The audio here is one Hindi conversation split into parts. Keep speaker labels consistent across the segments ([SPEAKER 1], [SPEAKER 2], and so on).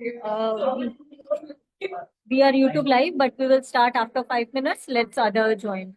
[SPEAKER 1] We are YouTube live, but we will start after 5 minutes. Let's other join.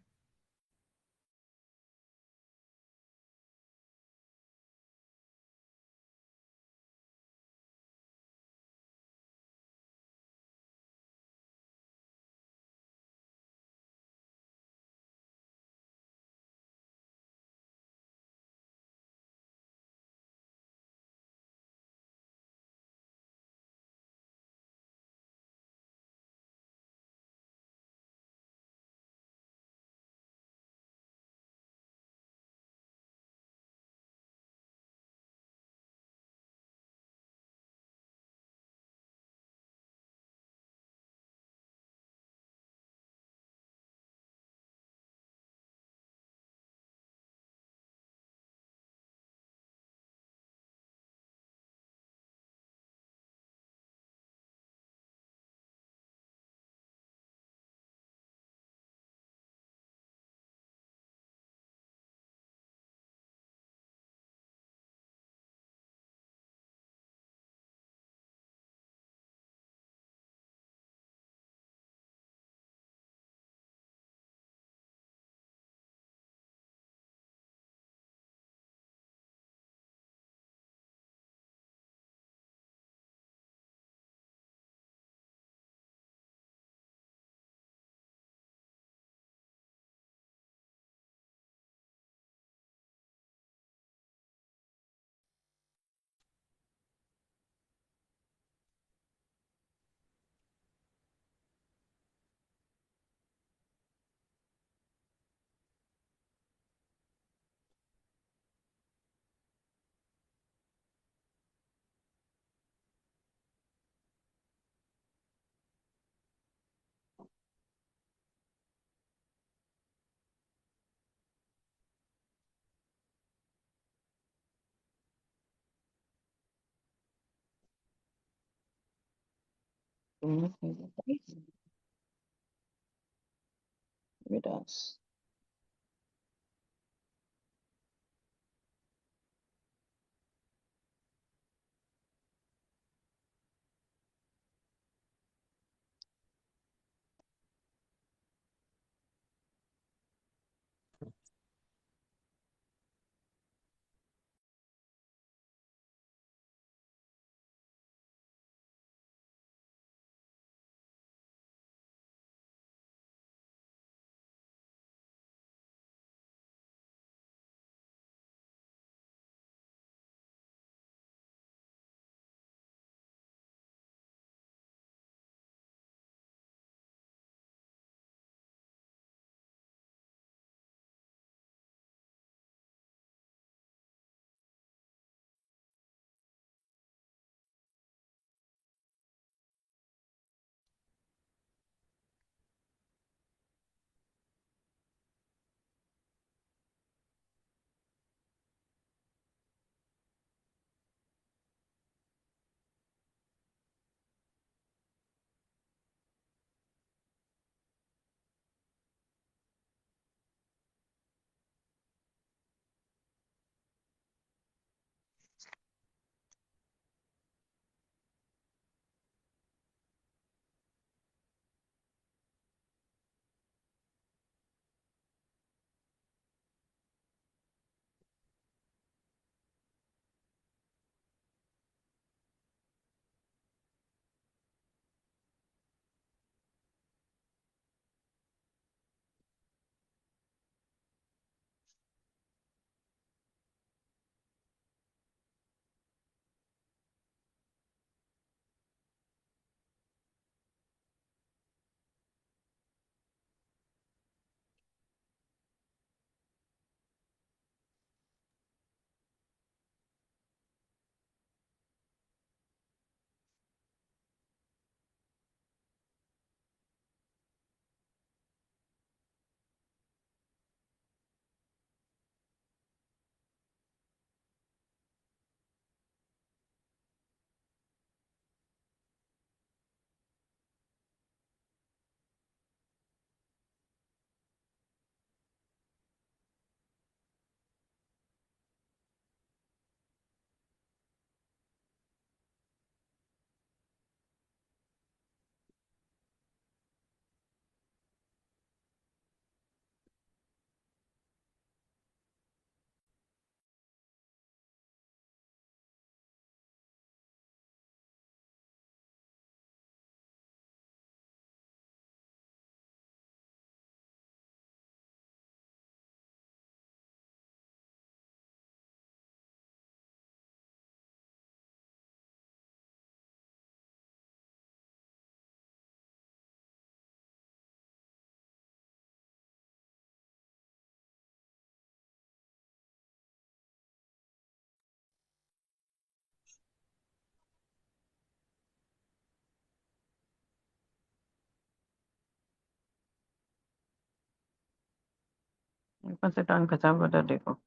[SPEAKER 2] With us. ऊपर से टांग खचा बता देखो।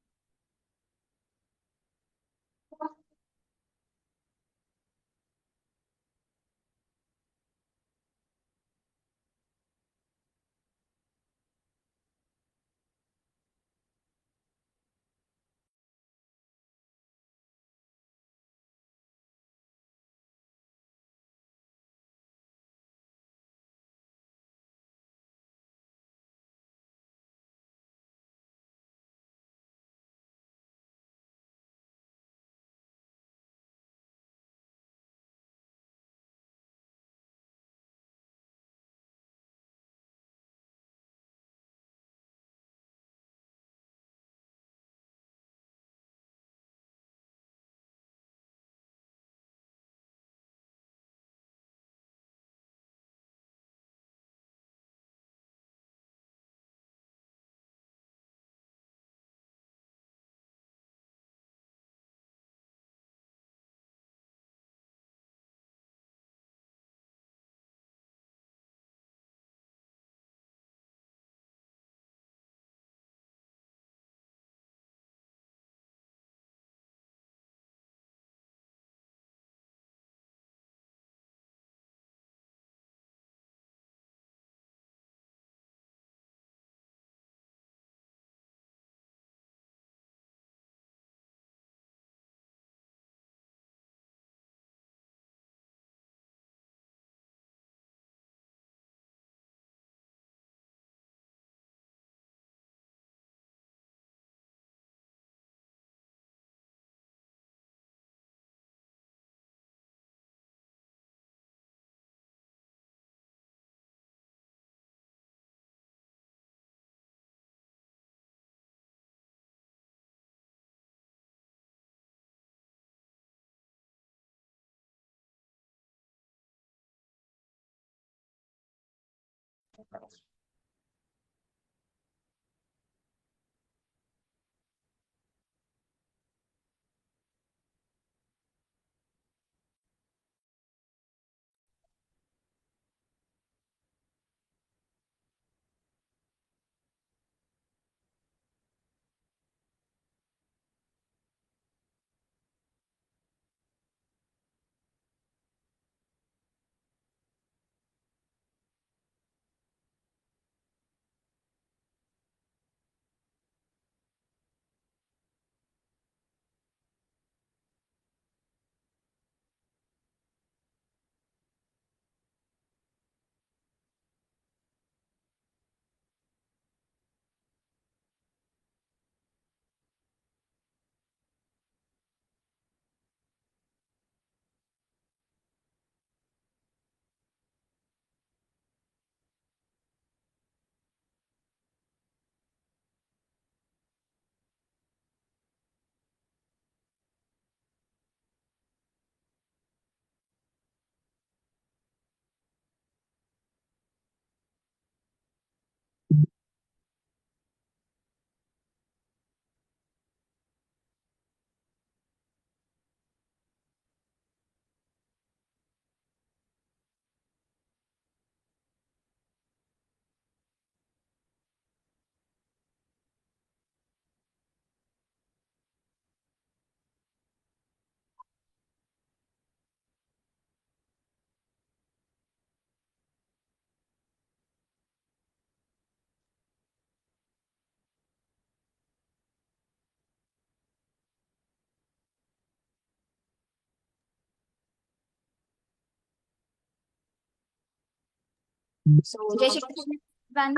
[SPEAKER 3] So, Jai Shri Krishna, everyone.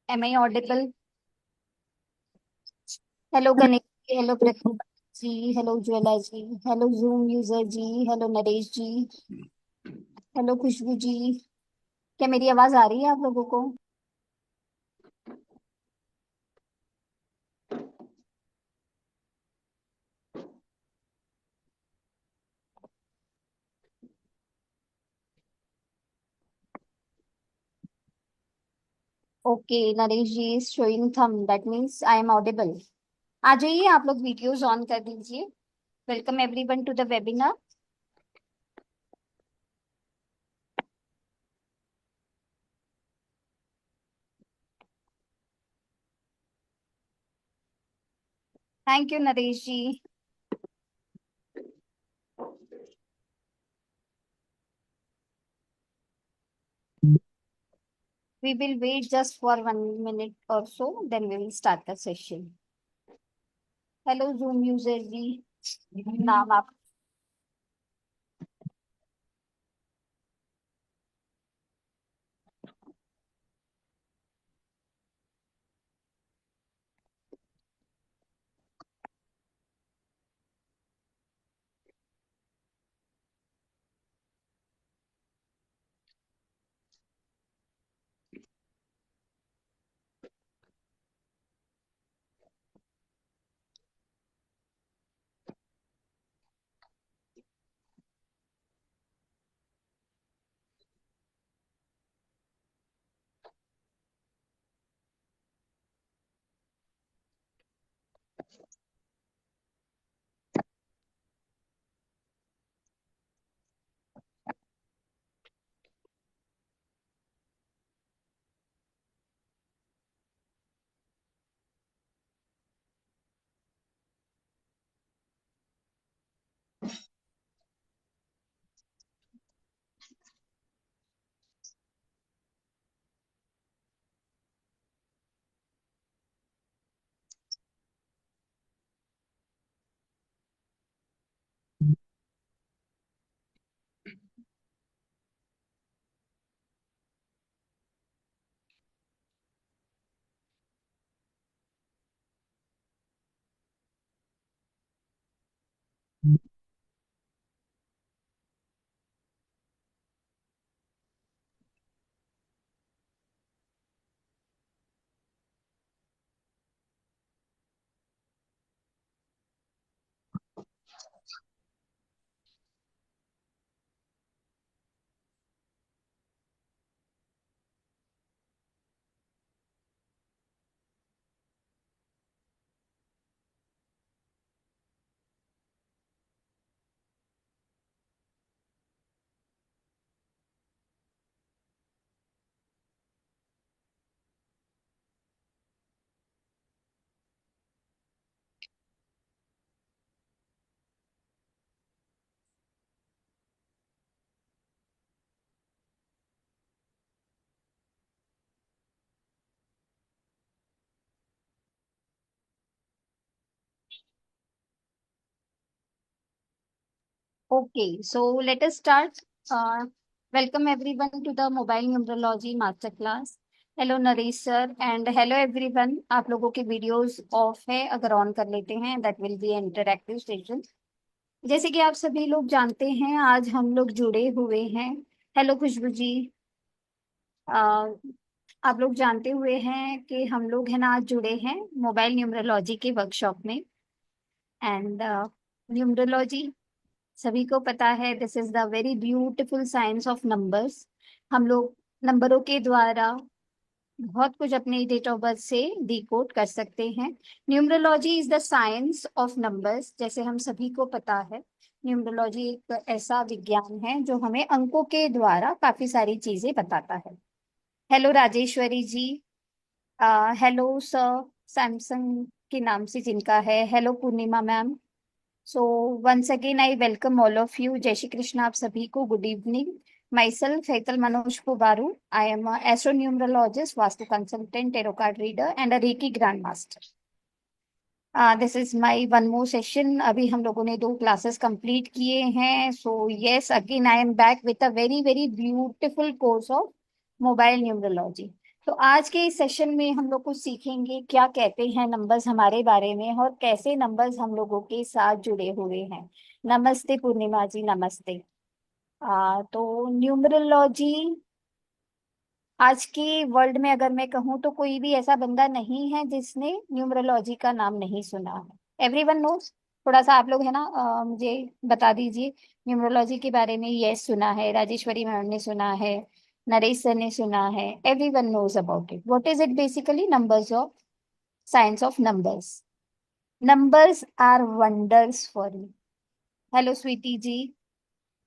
[SPEAKER 3] Am I audible? Hello, Ganesh ji. Hello, Pratik ji. Hello, Jwala ji. Hello, Zoom user ji. Hello, Naresh ji. Hello Khushboo ji. क्या मेरी आवाज आ रही है आप लोगों को? Okay, Naresh ji is showing thumb, that means I am audible. आ जाइए, आप लोग वीडियोस ऑन कर दीजिए. Welcome everyone to the webinar. Thank you Naresh ji. We will wait just for 1 minute or so, then we will start the session. Hello Zoom user जी, नाम आप। Okay, so let us start. Welcome everyone to the Mobile Numerology Masterclass. Hello Naresh sir and hello everyone. आप लोगों के वीडियोस ऑफ है, अगर ऑन कर लेते हैं that will be an interactive session. जैसे कि आप सभी लोग जानते हैं, आज हम लोग जुड़े हुए हैं। हेलो खुशबू जी। आ, आप लोग जानते हुए हैं कि हम लोग है ना आज जुड़े हैं मोबाइल न्यूमरोलॉजी के वर्कशॉप में। एंड न्यूमरोलॉजी सभी को पता है, this is the very beautiful science of numbers. हम लोग नंबरों के द्वारा बहुत कुछ अपने डेट ऑफ बर्थ से डिकोड कर सकते हैं। Numerology is the science of numbers, जैसे हम सभी को पता है। न्यूमरोलॉजी एक ऐसा विज्ञान है जो हमें अंकों के द्वारा काफी सारी चीजें बताता है। Hello Rajeshwari ji. Hello sir Samsung के नाम से जिनका है। Hello Purnima ma'am. So once again I welcome all of you. जय श्री कृष्ण आप सभी को। Good evening. Myself Hetal Manoj Pubaru. I am astronumerologist, vastu consultant, tarot card reader and a reiki grand master. This is my one more session. अभी हम लोगों ने 2 क्लासेस कंप्लीट किए हैं। So yes, again I am back with a very very beautiful course of mobile numerology. तो आज के इस सेशन में हम लोग कुछ सीखेंगे क्या कहते हैं नंबर्स हमारे बारे में, और कैसे नंबर्स हम लोगों के साथ जुड़े हुए हैं। नमस्ते पूर्णिमा जी, नमस्ते। तो न्यूमरोलॉजी आज के वर्ल्ड में अगर मैं कहूँ तो कोई भी ऐसा बंदा नहीं है जिसने न्यूमरोलॉजी का नाम नहीं सुना है। Everyone knows. थोड़ा सा आप लोग है ना मुझे बता दीजिए न्यूमरोलॉजी के बारे में। यस, सुना है। राजेश्वरी मैम ने सुना है, नरेश सर ने सुना है। Everyone knows about it. What is it? Basically numbers of science of numbers. Numbers are wonders for you. Hello Sweety ji.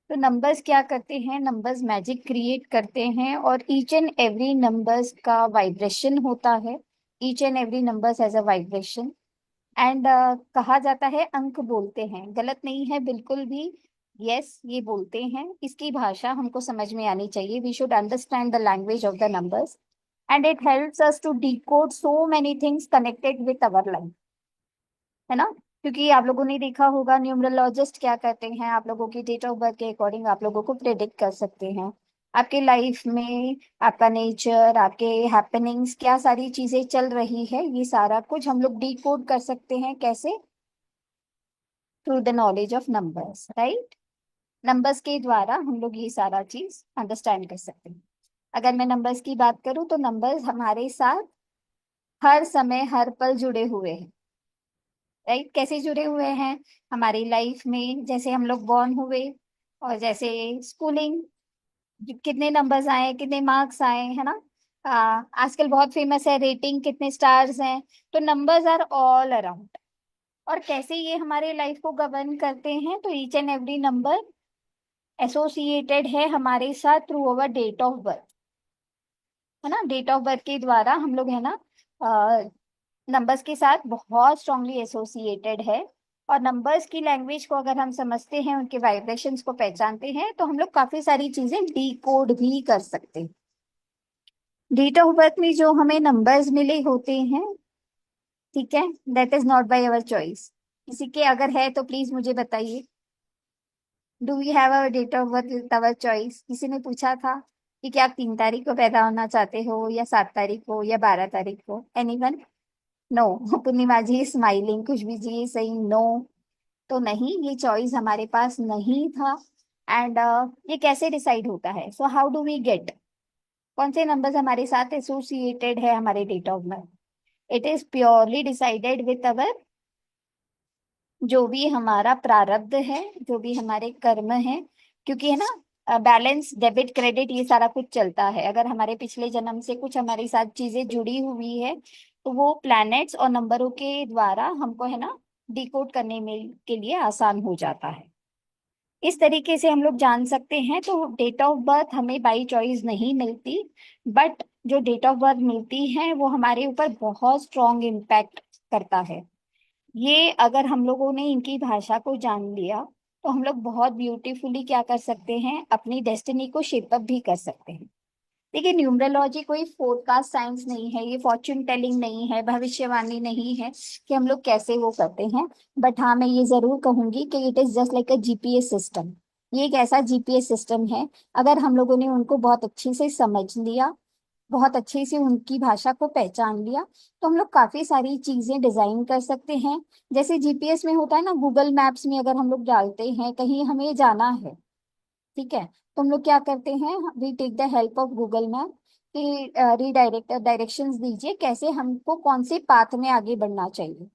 [SPEAKER 3] तो नंबर्स क्या करते हैं? नंबर्स मैजिक क्रिएट करते हैं, और ईच एंड एवरी नंबर्स का वाइब्रेशन होता है। Each and every numbers has a vibration, and कहा जाता है अंक बोलते हैं, गलत नहीं है बिल्कुल भी। यस, ये बोलते हैं, इसकी भाषा हमको समझ में आनी चाहिए। We should understand the language of the numbers and it helps us to decode so many things connected with our life, है ना। क्योंकि आप लोगों ने देखा होगा न्यूमरोलॉजिस्ट क्या करते हैं, आप लोगों की डेट ऑफ बर्थ के अकॉर्डिंग आप लोगों को प्रेडिक्ट कर सकते हैं आपके लाइफ में आपका नेचर, आपके हैपनिंग्स, क्या सारी चीजें चल रही है, ये सारा कुछ हम लोग डिकोड कर सकते हैं। कैसे? Through the knowledge of numbers, right. Numbers के द्वारा हम लोग ये सारा चीज अंडरस्टैंड कर सकते हैं। अगर मैं नंबर्स की बात करूं तो नंबर्स हमारे साथ हर समय हर पल जुड़े हुए हैं, राइट। कैसे जुड़े हुए हैं? हमारी लाइफ में जैसे हम लोग बॉर्न हुए और जैसे स्कूलिंग, कितने नंबर्स आए, कितने मार्क्स आए, है ना। आजकल बहुत फेमस है रेटिंग, कितने स्टार्स हैं। तो नंबर्स आर ऑल अराउंड। और कैसे ये हमारे लाइफ को गवर्न करते हैं? तो each and every number associated है हमारे साथ through our date of birth, है ना। डेट ऑफ बर्थ के द्वारा हम लोग, है ना, नंबर्स के साथ बहुत स्ट्रांगली एसोसिएटेड है। और नंबर्स की लैंग्वेज को अगर हम समझते हैं, उनके वाइब्रेशंस को पहचानते हैं, तो हम लोग काफी सारी चीजें डिकोड भी कर सकते हैं। डेट ऑफ बर्थ में जो हमें नंबर्स मिले होते हैं, ठीक है, that is not by our choice. किसी के अगर है तो प्लीज मुझे बताइए, do we have our date of birth with our choice? किसी ने पूछा था कि क्या आप 3 तारीख को पैदा होना चाहते हो, या 7 तारीख को, या 12 तारीख को? एनीवन? नो। पूर्णिमा जी स्माइलिंग, खुशबू जी सही नो। तो नहीं, ये चॉइस हमारे पास नहीं था। एंड ये कैसे डिसाइड होता है? So how do we get, कौन से नंबर्स हमारे साथ एसोसिएटेड है हमारे date of birth? It is purely decided with our, जो भी हमारा प्रारब्ध है, जो भी हमारे कर्म है। क्योंकि, है ना, बैलेंस, डेबिट, क्रेडिट, ये सारा कुछ चलता है। अगर हमारे पिछले जन्म से कुछ हमारे साथ चीजें जुड़ी हुई है, तो वो प्लैनेट्स और नंबरों के द्वारा हमको, है ना, डिकोड करने में के लिए आसान हो जाता है। इस तरीके से हम लोग जान सकते हैं। तो डेट ऑफ बर्थ हमें बाई चॉइस नहीं मिलती, बट जो डेट ऑफ बर्थ मिलती है वो हमारे ऊपर बहुत स्ट्रॉन्ग इम्पैक्ट करता है। ये अगर हम लोगों ने इनकी भाषा को जान लिया, तो हम लोग बहुत ब्यूटीफुली क्या कर सकते हैं, अपनी डेस्टिनी को शेप अप भी कर सकते हैं। देखिए, न्यूमरोलॉजी कोई फोरकास्ट साइंस नहीं है, ये फॉर्च्यून टेलिंग नहीं है, भविष्यवाणी नहीं है कि हम लोग कैसे वो करते हैं। बट हाँ, मैं ये जरूर कहूंगी कि it is just like a GPS system. ये एक ऐसा जीपीएस सिस्टम है, अगर हम लोगों ने उनको बहुत अच्छे से समझ लिया, बहुत अच्छे से उनकी भाषा को पहचान लिया, तो हम लोग काफी सारी चीजें डिजाइन कर सकते हैं। जैसे जीपीएस में होता है ना, गूगल मैप्स में अगर हम लोग डालते हैं कहीं हमें जाना है, ठीक है, तो हम लोग क्या करते हैं, we take the help of Google map कि रीडायरेक्ट डायरेक्शंस दीजिए, कैसे हमको कौन से पाथ में आगे बढ़ना चाहिए,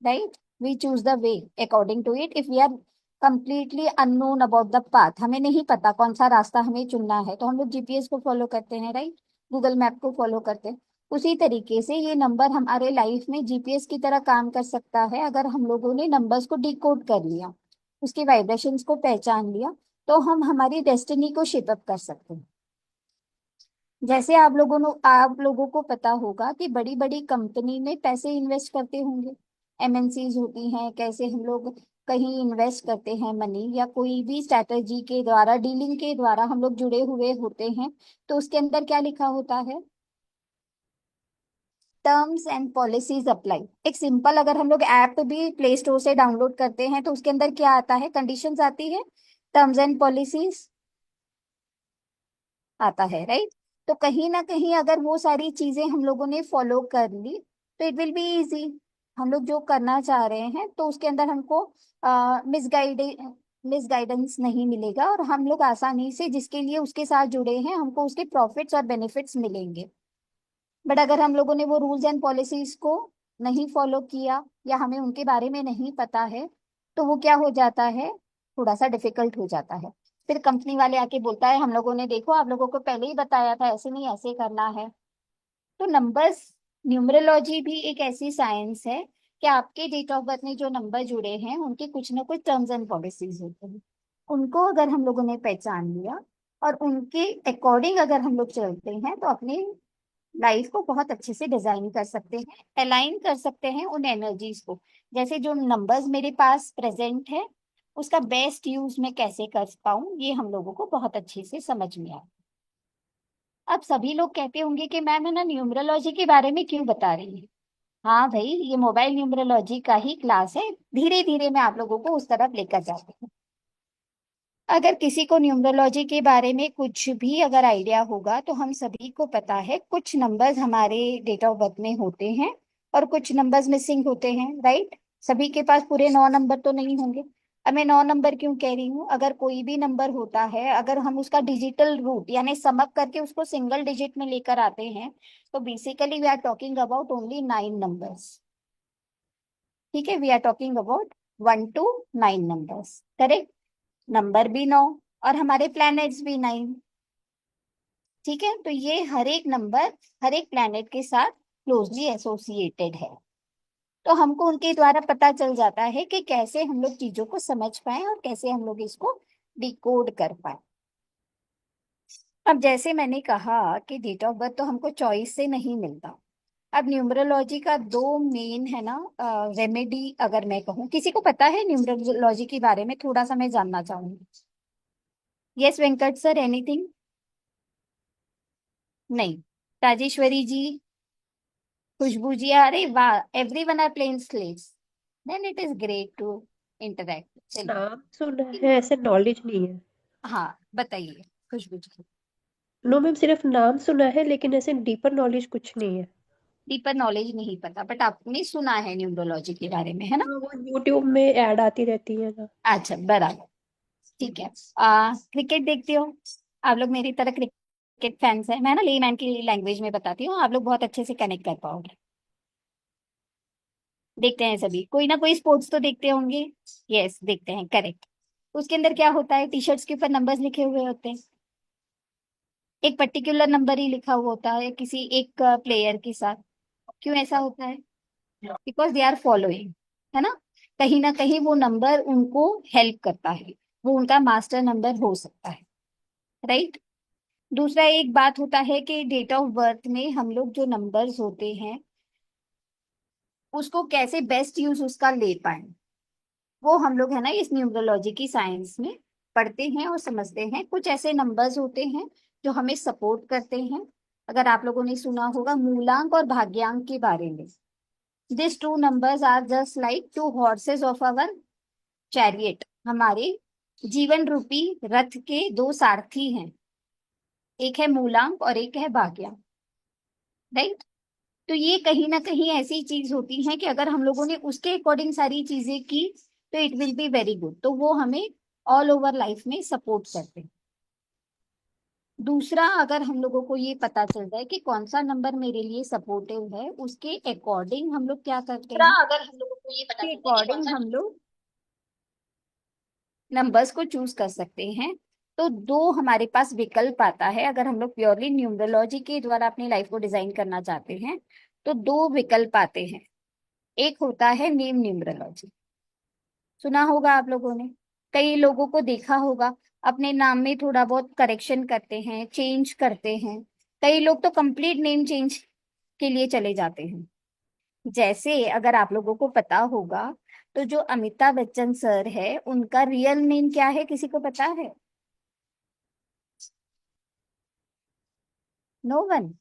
[SPEAKER 3] right. We choose the way according to it. If we are completely unknown about the path, हमें नहीं पता कौन सा रास्ता हमें चुनना है, तो हम लोग जीपीएस को फॉलो करते हैं, राइट, गूगल मैप को फॉलो करते हैं। उसी तरीके से ये नंबर हमारे लाइफ में जीपीएस की तरह काम कर सकता है, अगर हम लोगों ने नंबर्स को डिकोड कर लिया, उसके वाइब्रेशंस को पहचान लिया, तो हम हमारी डेस्टिनी को शेप अप कर सकते हैं। जैसे आप लोगों को पता होगा कि बड़ी बड़ी कंपनी में पैसे इन्वेस्ट करते होंगे, एमएनसीज होती हैं, कैसे हम लोग कहीं इन्वेस्ट करते हैं मनी, या कोई भी स्ट्रैटेजी के द्वारा, डीलिंग के द्वारा हम लोग जुड़े हुए होते हैं, तो उसके अंदर क्या लिखा होता है? Terms and policies apply. एक सिंपल, अगर हम लोग ऐप भी प्ले स्टोर से डाउनलोड करते हैं, तो उसके अंदर क्या आता है? कंडीशंस आती है, टर्म्स एंड पॉलिसीज आता है, राइट। तो कहीं ना कहीं अगर वो सारी चीजें हम लोगों ने फॉलो कर ली, तो इट विल बी इजी। हम लोग जो करना चाह रहे हैं, तो उसके अंदर हमको मिसगाइडेंस नहीं मिलेगा, और हम लोग आसानी से, जिसके लिए उसके साथ जुड़े हैं, हमको उसके प्रॉफिट्स और बेनिफिट्स मिलेंगे। बट अगर हम लोगों ने वो रूल्स एंड पॉलिसीज को नहीं फॉलो किया, या हमें उनके बारे में नहीं पता है, तो वो क्या हो जाता है, थोड़ा सा डिफिकल्ट हो जाता है। फिर कंपनी वाले आके बोलता है, हम लोगों ने देखो, आप लोगों को पहले ही बताया था, ऐसे नहीं ऐसे करना है। तो नंबर्स, न्यूमरोलॉजी भी एक ऐसी साइंस है कि आपके डेट ऑफ बर्थ में जो नंबर जुड़े हैं, उनके कुछ ना कुछ टर्म्स एंड पॉलिसीज होते हैं। उनको अगर हम लोगों ने पहचान लिया, और उनके अकॉर्डिंग अगर हम लोग चलते हैं, तो अपने लाइफ को बहुत अच्छे से डिजाइन कर सकते हैं, अलाइन कर सकते हैं उन एनर्जीज को। जैसे जो नंबर्स मेरे पास प्रेजेंट है, उसका बेस्ट यूज मैं कैसे कर पाऊं, ये हम लोगों को बहुत अच्छे से समझ में आया। अब सभी लोग कहते होंगे कि मैम है ना न्यूमरोलॉजी के बारे में क्यों बता रही है। हाँ भाई, ये मोबाइल न्यूमरोलॉजी का ही क्लास है, धीरे धीरे मैं आप लोगों को उस तरफ लेकर जाती हूँ। अगर किसी को न्यूमरोलॉजी के बारे में कुछ भी अगर आइडिया होगा, तो हम सभी को पता है कुछ नंबर्स हमारे डेट ऑफ बर्थ में होते हैं और कुछ नंबर्स मिसिंग होते हैं, राइट। सभी के पास पूरे 9 नंबर तो नहीं होंगे। अब मैं 9 नंबर क्यों कह रही हूँ, अगर कोई भी नंबर होता है, अगर हम उसका डिजिटल रूट यानी समअप करके उसको सिंगल डिजिट में लेकर आते हैं, तो basically we are talking about only 9 numbers. ठीक है, we are talking about 1 to 9 numbers, correct. Number भी 9 और हमारे प्लैनेट्स भी 9। ठीक है, तो ये हर एक नंबर हर एक प्लैनेट के साथ क्लोजली एसोसिएटेड है। तो हमको उनके द्वारा पता चल जाता है कि कैसे हम लोग चीजों को समझ पाए और कैसे हम लोग इसको डिकोड कर पाए। अब जैसे मैंने कहा कि डेट ऑफ बर्थ तो हमको चॉइस से नहीं मिलता। अब न्यूमरोलॉजी का दो मेन है ना रेमेडी, अगर मैं कहूँ, किसी को पता है न्यूमरोलॉजी के बारे में, थोड़ा सा मैं जानना चाहूंगी। Yes Venkat sir, anything? नहीं। राजेश्वरी जी, खुशबू जी, अरे वाह, everyone are playing slates, then it is great to interact. चलिए।
[SPEAKER 4] नाम सुना है, ऐसे नॉलेज नहीं है।
[SPEAKER 3] हाँ, बताइए खुशबू जी।
[SPEAKER 4] नो मैम, सिर्फ नाम सुना है, लेकिन ऐसे डीपर नॉलेज कुछ नहीं है।
[SPEAKER 3] डीपर नॉलेज नहीं पता, बट आपने सुना है न्यूमरोलॉजी के बारे में, है ना?
[SPEAKER 4] हाँ, वो यूट्यूब में ऐड आती रहती है ना।
[SPEAKER 3] अच्छा, बराबर। ठीक है। क्रिकेट देखते हो? आप लोग मेरी तरह क्रिकेट फैंस है, मैं ना लेमैन की लैंग्वेज में बताती हूँ, आप लोग बहुत अच्छे से कनेक्ट कर पाओगे। देखते हैं सभी, कोई ना कोई स्पोर्ट्स तो देखते होंगे। यस, देखते हैं, करेक्ट। उसके अंदर क्या होता है, टी शर्ट्स के ऊपर नंबर्स लिखे हुए होते हैं, एक पर्टिकुलर नंबर ही लिखा हुआ होता है किसी एक प्लेयर के साथ। क्यों ऐसा होता है? बिकॉज दे आर फॉलोइंग, है ना कहीं वो नंबर उनको हेल्प करता है, वो उनका मास्टर नंबर हो सकता है, राइट। दूसरा एक बात होता है कि डेट ऑफ बर्थ में हम लोग जो नंबर्स होते हैं, उसको कैसे बेस्ट यूज उसका ले पाए, वो हम लोग है ना इस न्यूमरोलॉजी की साइंस में पढ़ते हैं और समझते हैं। कुछ ऐसे नंबर्स होते हैं जो हमें सपोर्ट करते हैं। अगर आप लोगों ने सुना होगा मूलांक और भाग्यांक के बारे में, this two numbers are just like two horses of our chariot. हमारे जीवन रूपी रथ के दो सारथी हैं, एक है मूलांक और एक है भाग्यांक, राइट। तो ये कहीं ना कहीं ऐसी चीज होती है कि अगर हम लोगों ने उसके अकॉर्डिंग सारी चीजें की, तो it will be very good, तो वो हमें ऑल ओवर लाइफ में सपोर्ट करते हैं। दूसरा, अगर हम लोगों को ये पता चल जाए कि कौन सा नंबर मेरे लिए सपोर्टिव है, उसके अकॉर्डिंग हम लोग क्या करते हैं,
[SPEAKER 5] अगर हम लोगों को ये पता
[SPEAKER 3] उसके
[SPEAKER 5] चलता है कि कौन
[SPEAKER 3] अकॉर्डिंग
[SPEAKER 5] सा
[SPEAKER 3] हम लोग नंबर्स को चूज कर सकते हैं। तो दो हमारे पास विकल्प आता है, अगर हम लोग प्योरली न्यूमरोलॉजी के द्वारा अपनी लाइफ को डिजाइन करना चाहते हैं, तो दो विकल्प आते हैं। एक होता है नेम न्यूमरोलॉजी, सुना होगा आप लोगों ने, कई लोगों को देखा होगा, अपने नाम में थोड़ा बहुत करेक्शन करते हैं, चेंज करते हैं। कई लोग तो कंप्लीट नेम चेंज के लिए चले जाते हैं। जैसे अगर आप लोगों को पता होगा, तो जो अमिताभ बच्चन सर है, उनका रियल नेम क्या है, किसी को पता है? No one.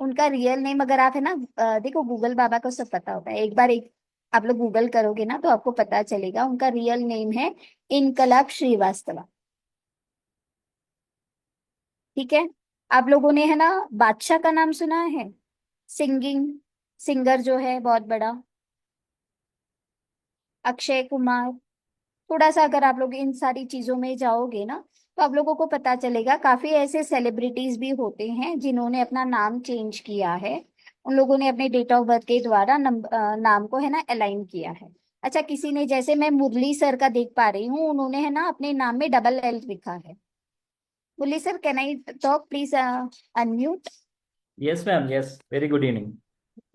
[SPEAKER 3] उनका रियल नेम अगर आप है ना देखो, गूगल बाबा को सब पता होता है, एक बार एक आप लोग गूगल करोगे ना, तो आपको पता चलेगा उनका रियल नेम है इनकलाब श्रीवास्तव। ठीक है। आप लोगों ने है ना बादशाह का नाम सुना है, सिंगिंग सिंगर जो है बहुत बड़ा, अक्षय कुमार। थोड़ा सा अगर आप लोग इन सारी चीजों में जाओगे ना, तो आप लोगों को पता चलेगा काफी ऐसे सेलिब्रिटीज भी होते हैं जिन्होंने अपना नाम चेंज किया है। उन लोगों ने अपने डेट ऑफ बर्थ के द्वारा नाम को है ना अलाइन किया है। अच्छा, किसी ने, जैसे मैं मुरली सर का देख पा रही हूँ, उन्होंने है ना अपने नाम में डबल एल लिखा है। Murali sir, can I talk please? Unmute.
[SPEAKER 5] Yes, ma'am. Yes. Very good evening.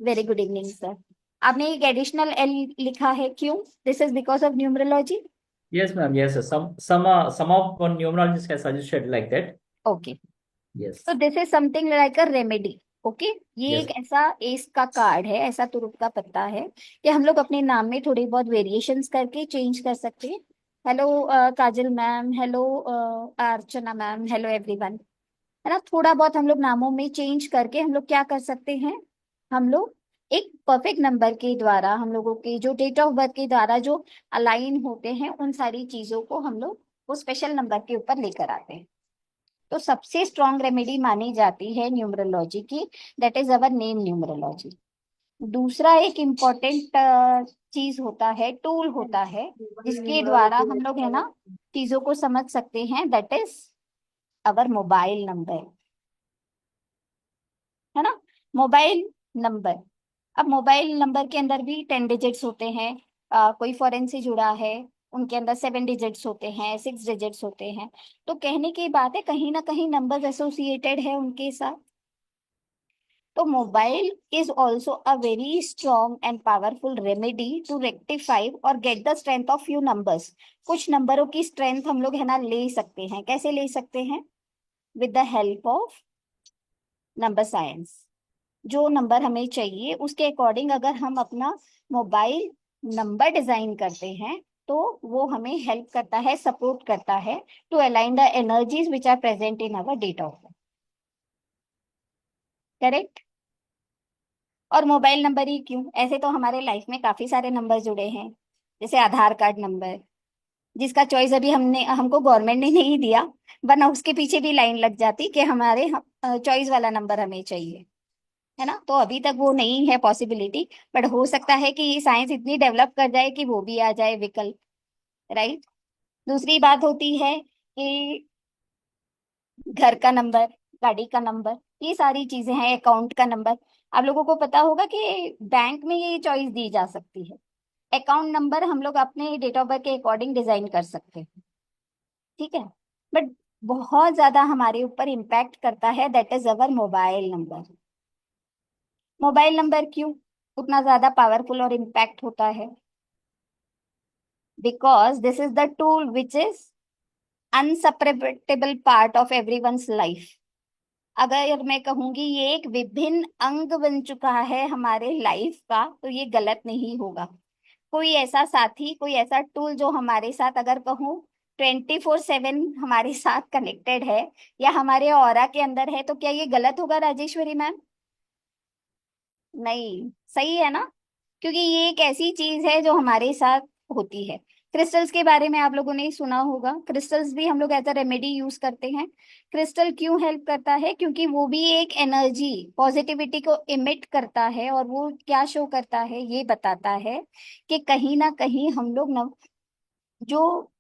[SPEAKER 3] Very good evening sir. आपने एक एडिशनल एल लिखा है, क्यों? This is because of numerology.
[SPEAKER 5] Yes, ma'am. Yes. Some of one numerologists has suggested like that.
[SPEAKER 3] Okay,
[SPEAKER 5] Yes.
[SPEAKER 3] तो this is something like a remedy. Okay, ये
[SPEAKER 5] Yes.
[SPEAKER 3] एक ऐसा एस का कार्ड है, ऐसा तुरुप का पत्ता है कि हम लोग अपने नाम में थोड़ी बहुत वेरिएशंस करके चेंज कर सकते हैं। हेलो काजल मैम, हेलो अर्चना मैम, हेलो एवरीवन, है ना। थोड़ा बहुत हम लोग नामों में चेंज करके हम लोग क्या कर सकते हैं, हम लोग एक परफेक्ट नंबर के द्वारा, हम लोगों के जो डेट ऑफ बर्थ के द्वारा जो अलाइन होते हैं, उन सारी चीजों को हम लोग वो स्पेशल नंबर के ऊपर लेकर आते हैं। तो सबसे स्ट्रॉन्ग रेमेडी मानी जाती है न्यूमरोलॉजी की, that is our name numerology. दूसरा एक इम्पोर्टेंट चीज होता है, टूल होता है, जिसके द्वारा हम लोग है ना चीजों को समझ सकते हैं, that is our mobile number, है ना। मोबाइल नंबर, अब मोबाइल नंबर के अंदर भी 10 डिजिट्स होते हैं। कोई फॉरेन से जुड़ा है, उनके अंदर 7 डिजिट्स होते हैं, 6 डिजिट्स होते हैं। तो कहने की बात है, कहीं ना कहीं नंबर्स एसोसिएटेड है उनके साथ। तो mobile is also a very strong and powerful remedy to rectify or get the strength of few numbers. कुछ नंबरों की स्ट्रेंथ हम लोग है ना ले सकते हैं। कैसे ले सकते हैं? With the help of number science. जो नंबर हमें चाहिए उसके अकॉर्डिंग अगर हम अपना मोबाइल नंबर डिजाइन करते हैं, तो वो हमें हेल्प करता है, सपोर्ट करता है to align the energies which are present in our date of birth. Correct. और मोबाइल नंबर ही क्यों, ऐसे तो हमारे लाइफ में काफी सारे नंबर जुड़े हैं, जैसे आधार कार्ड नंबर, जिसका चॉइस अभी हमको गवर्नमेंट ने नहीं दिया, वरना उसके पीछे भी लाइन लग जाती कि हमारे चॉइस वाला नंबर हमें चाहिए, है ना। तो अभी तक वो नहीं है पॉसिबिलिटी, बट हो सकता है कि साइंस इतनी डेवलप कर जाए कि वो भी आ जाए विकल्प, राइट। दूसरी बात होती है कि घर का नंबर, गाड़ी का नंबर, ये सारी चीजें हैं, अकाउंट का नंबर। आप लोगों को पता होगा कि बैंक में ये चॉइस दी जा सकती है, अकाउंट नंबर हम लोग अपने डेट ऑफ बर्थ के अकॉर्डिंग डिजाइन कर सकते हैं, ठीक है। बट बहुत ज्यादा हमारे ऊपर इम्पैक्ट करता है, that is our mobile number. Mobile number क्यों उतना ज्यादा पावरफुल और इम्पैक्ट होता है? Because this is the tool which is unseparatable part of everyone's life. अगर मैं कहूंगी ये एक विभिन्न अंग बन चुका है हमारे लाइफ का, तो ये गलत नहीं होगा। कोई ऐसा साथी, कोई ऐसा टूल जो हमारे साथ, अगर कहूँ 24/7 हमारे साथ कनेक्टेड है या हमारे ऑरा के अंदर है, तो क्या ये गलत होगा राजेश्वरी मैम? नहीं, सही है ना। क्योंकि ये एक ऐसी चीज है जो हमारे साथ होती है। क्रिस्टल्स के बारे में आप लोगों ने सुना होगा, क्रिस्टल्स भी हम लोग एज अ रेमेडी यूज करते हैं। क्रिस्टल क्यों हेल्प करता है? क्योंकि वो भी एक एनर्जी, पॉजिटिविटी को इमिट करता है, और वो क्या शो करता है, ये बताता है कि कहीं ना कहीं हम लोग न, जो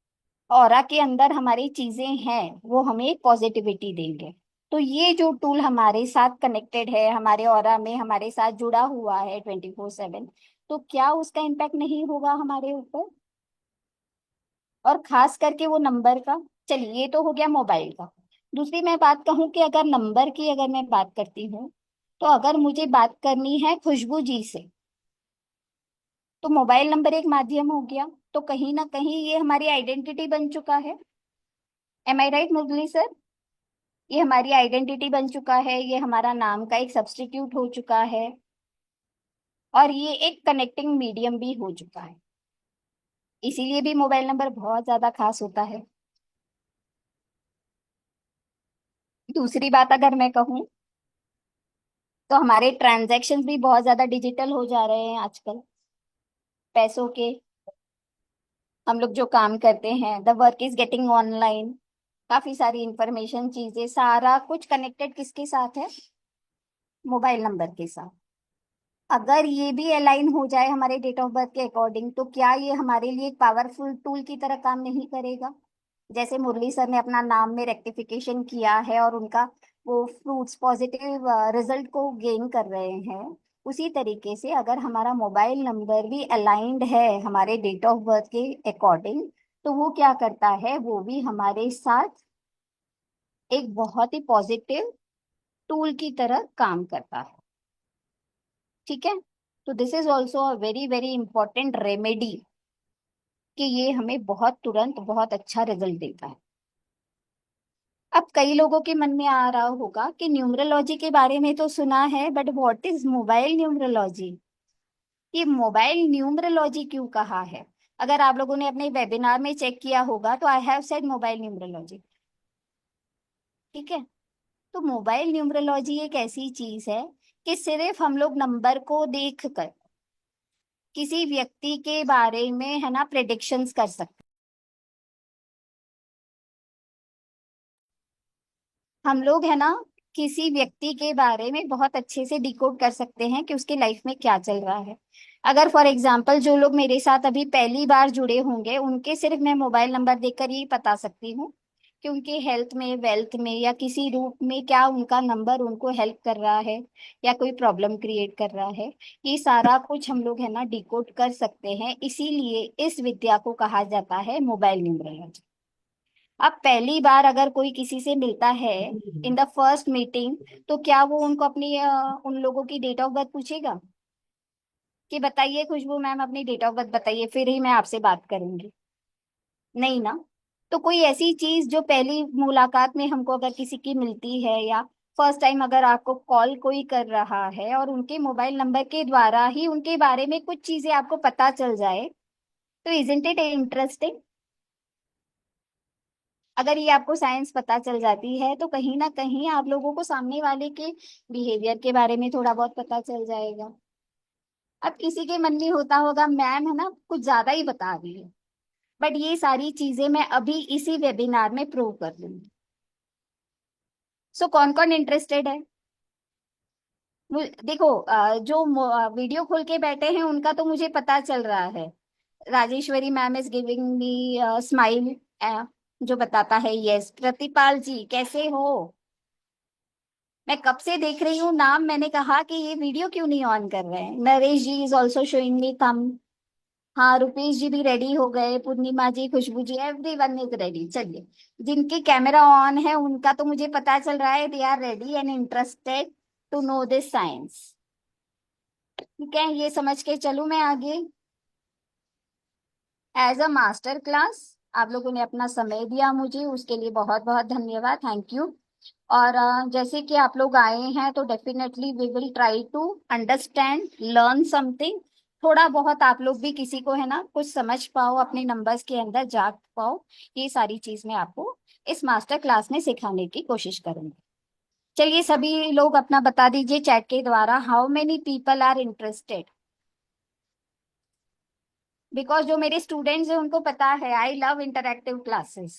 [SPEAKER 3] ऑरा के अंदर हमारी चीजें हैं वो हमें पॉजिटिविटी देंगे। तो ये जो टूल हमारे साथ कनेक्टेड है, हमारे ऑरा में हमारे साथ जुड़ा हुआ है 24/7, तो क्या उसका इम्पैक्ट नहीं होगा हमारे ऊपर? और खास करके वो नंबर का। चलिए, ये तो हो गया मोबाइल का। दूसरी मैं बात कहूँ कि अगर नंबर की अगर मैं बात करती हूँ, तो अगर मुझे बात करनी है खुशबू जी से, तो मोबाइल नंबर एक माध्यम हो गया। तो कहीं ना कहीं ये हमारी आइडेंटिटी बन चुका है। एम आई राइट मुरली सर? ये हमारी आइडेंटिटी बन चुका है, ये हमारा नाम का एक सब्स्टिट्यूट हो चुका है, और ये एक कनेक्टिंग मीडियम भी हो चुका है। इसीलिए भी मोबाइल नंबर बहुत ज्यादा खास होता है। दूसरी बात अगर मैं कहूँ, तो हमारे ट्रांजैक्शंस भी बहुत ज्यादा डिजिटल हो जा रहे हैं आजकल। पैसों के, हम लोग जो काम करते हैं, the work is getting online. काफी सारी इंफॉर्मेशन, चीजें, सारा कुछ कनेक्टेड किसके साथ है? मोबाइल नंबर के साथ। अगर ये भी अलाइन हो जाए हमारे डेट ऑफ बर्थ के अकॉर्डिंग, तो क्या ये हमारे लिए एक पावरफुल टूल की तरह काम नहीं करेगा? जैसे मुरली सर ने अपना नाम में रेक्टिफिकेशन किया है और उनका वो फ्रूट्स पॉजिटिव रिजल्ट को गेन कर रहे हैं, उसी तरीके से अगर हमारा मोबाइल नंबर भी अलाइंड है हमारे डेट ऑफ बर्थ के अकॉर्डिंग, तो वो क्या करता है, वो भी हमारे साथ एक बहुत ही पॉजिटिव टूल की तरह काम करता है, ठीक है। तो this is also a very very important remedy, कि ये हमें बहुत तुरंत बहुत अच्छा रिजल्ट देता है। अब कई लोगों के मन में आ रहा होगा कि न्यूमरोलॉजी के बारे में तो सुना है, but what is mobile numerology? ये मोबाइल न्यूमरोलॉजी क्यों कहा है? अगर आप लोगों ने अपने वेबिनार में चेक किया होगा तो I have said mobile numerology. ठीक है, तो मोबाइल न्यूमरोलॉजी एक ऐसी चीज है कि सिर्फ हम लोग नंबर को देखकर किसी व्यक्ति के बारे में है ना प्रेडिक्शंस कर सकते। हम लोग है ना किसी व्यक्ति के बारे में बहुत अच्छे से डिकोड कर सकते हैं कि उसके लाइफ में क्या चल रहा है। अगर फॉर एग्जांपल जो लोग मेरे साथ अभी पहली बार जुड़े होंगे उनके सिर्फ मैं मोबाइल नंबर देखकर ही बता सकती हूँ कि उनके हेल्थ में, वेल्थ में या किसी रूप में क्या उनका नंबर उनको हेल्प कर रहा है या कोई प्रॉब्लम क्रिएट कर रहा है। ये सारा कुछ हम लोग है ना डिकोड कर सकते हैं, इसीलिए इस विद्या को कहा जाता है मोबाइल न्यूमरोलॉजी। अब पहली बार अगर कोई किसी से मिलता है इन द फर्स्ट मीटिंग, तो क्या वो उनको अपनी उन लोगों की डेट ऑफ बर्थ पूछेगा कि बताइए खुशबू मैम अपनी डेट ऑफ बर्थ बताइए, फिर ही मैं आपसे बात करूंगी? नहीं ना। तो कोई ऐसी चीज जो पहली मुलाकात में हमको अगर किसी की मिलती है या फर्स्ट टाइम अगर आपको कॉल कोई कर रहा है और उनके मोबाइल नंबर के द्वारा ही उनके बारे में कुछ चीजें आपको पता चल जाए, तो इजंट इट इंटरेस्टिंग? अगर ये आपको साइंस पता चल जाती है तो कहीं ना कहीं आप लोगों को सामने वाले के बिहेवियर के बारे में थोड़ा बहुत पता चल जाएगा। अब किसी के मन में होता होगा मैम है ना कुछ ज्यादा ही बता रही है, बट ये सारी चीजें मैं अभी इसी वेबिनार में प्रूव कर दूंगी। सो कौन कौन इंटरेस्टेड है? देखो जो वीडियो खोल के बैठे हैं उनका तो मुझे पता चल रहा है। Rajeshwari ma'am is giving me smile, जो बताता है यस। प्रतिपाल जी कैसे हो? मैं कब से देख रही हूँ नाम, मैंने कहा कि ये वीडियो क्यों नहीं ऑन कर रहे हैं। Naresh ji is also showing me थम। हाँ रुपेश जी भी रेडी हो गए, पूर्णिमा जी, खुशबू जी, एवरीवन इज रेडी। चलिए, जिनके कैमरा ऑन है उनका तो मुझे पता चल रहा है they are ready and interested to know this science. ठीक है, ये समझ के चलूं मैं आगे। एज अ मास्टर क्लास आप लोगों ने अपना समय दिया मुझे, उसके लिए बहुत बहुत धन्यवाद, थैंक यू। और जैसे कि आप लोग आए हैं तो definitely we will try to understand, learn something. थोड़ा बहुत आप लोग भी किसी को है ना कुछ समझ पाओ, अपने नंबर्स के अंदर झांक पाओ, ये सारी चीज मैं आपको इस मास्टर क्लास में सिखाने की कोशिश करूंगी। चलिए सभी लोग अपना बता दीजिए चैट के द्वारा, how many people are interested? Because जो मेरे स्टूडेंट्स हैं उनको पता है I love interactive classes.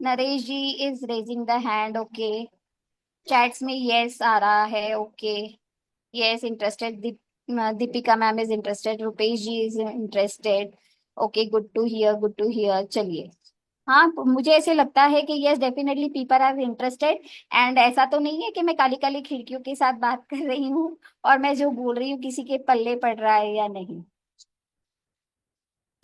[SPEAKER 3] Naresh ji is raising the hand, okay. Chats में यस आ रहा है, okay. Yes interested, Deepika ma'am is interested, Rupesh ji is interested, okay, good to hear, good to hear. चलिए, हाँ मुझे ऐसे लगता है कि yes definitely people are interested. And ऐसा तो नहीं है कि मैं काली काली खिड़कियों के साथ बात कर रही हूँ और मैं जो बोल रही हूँ किसी के पल्ले पड़ रहा है या नहीं।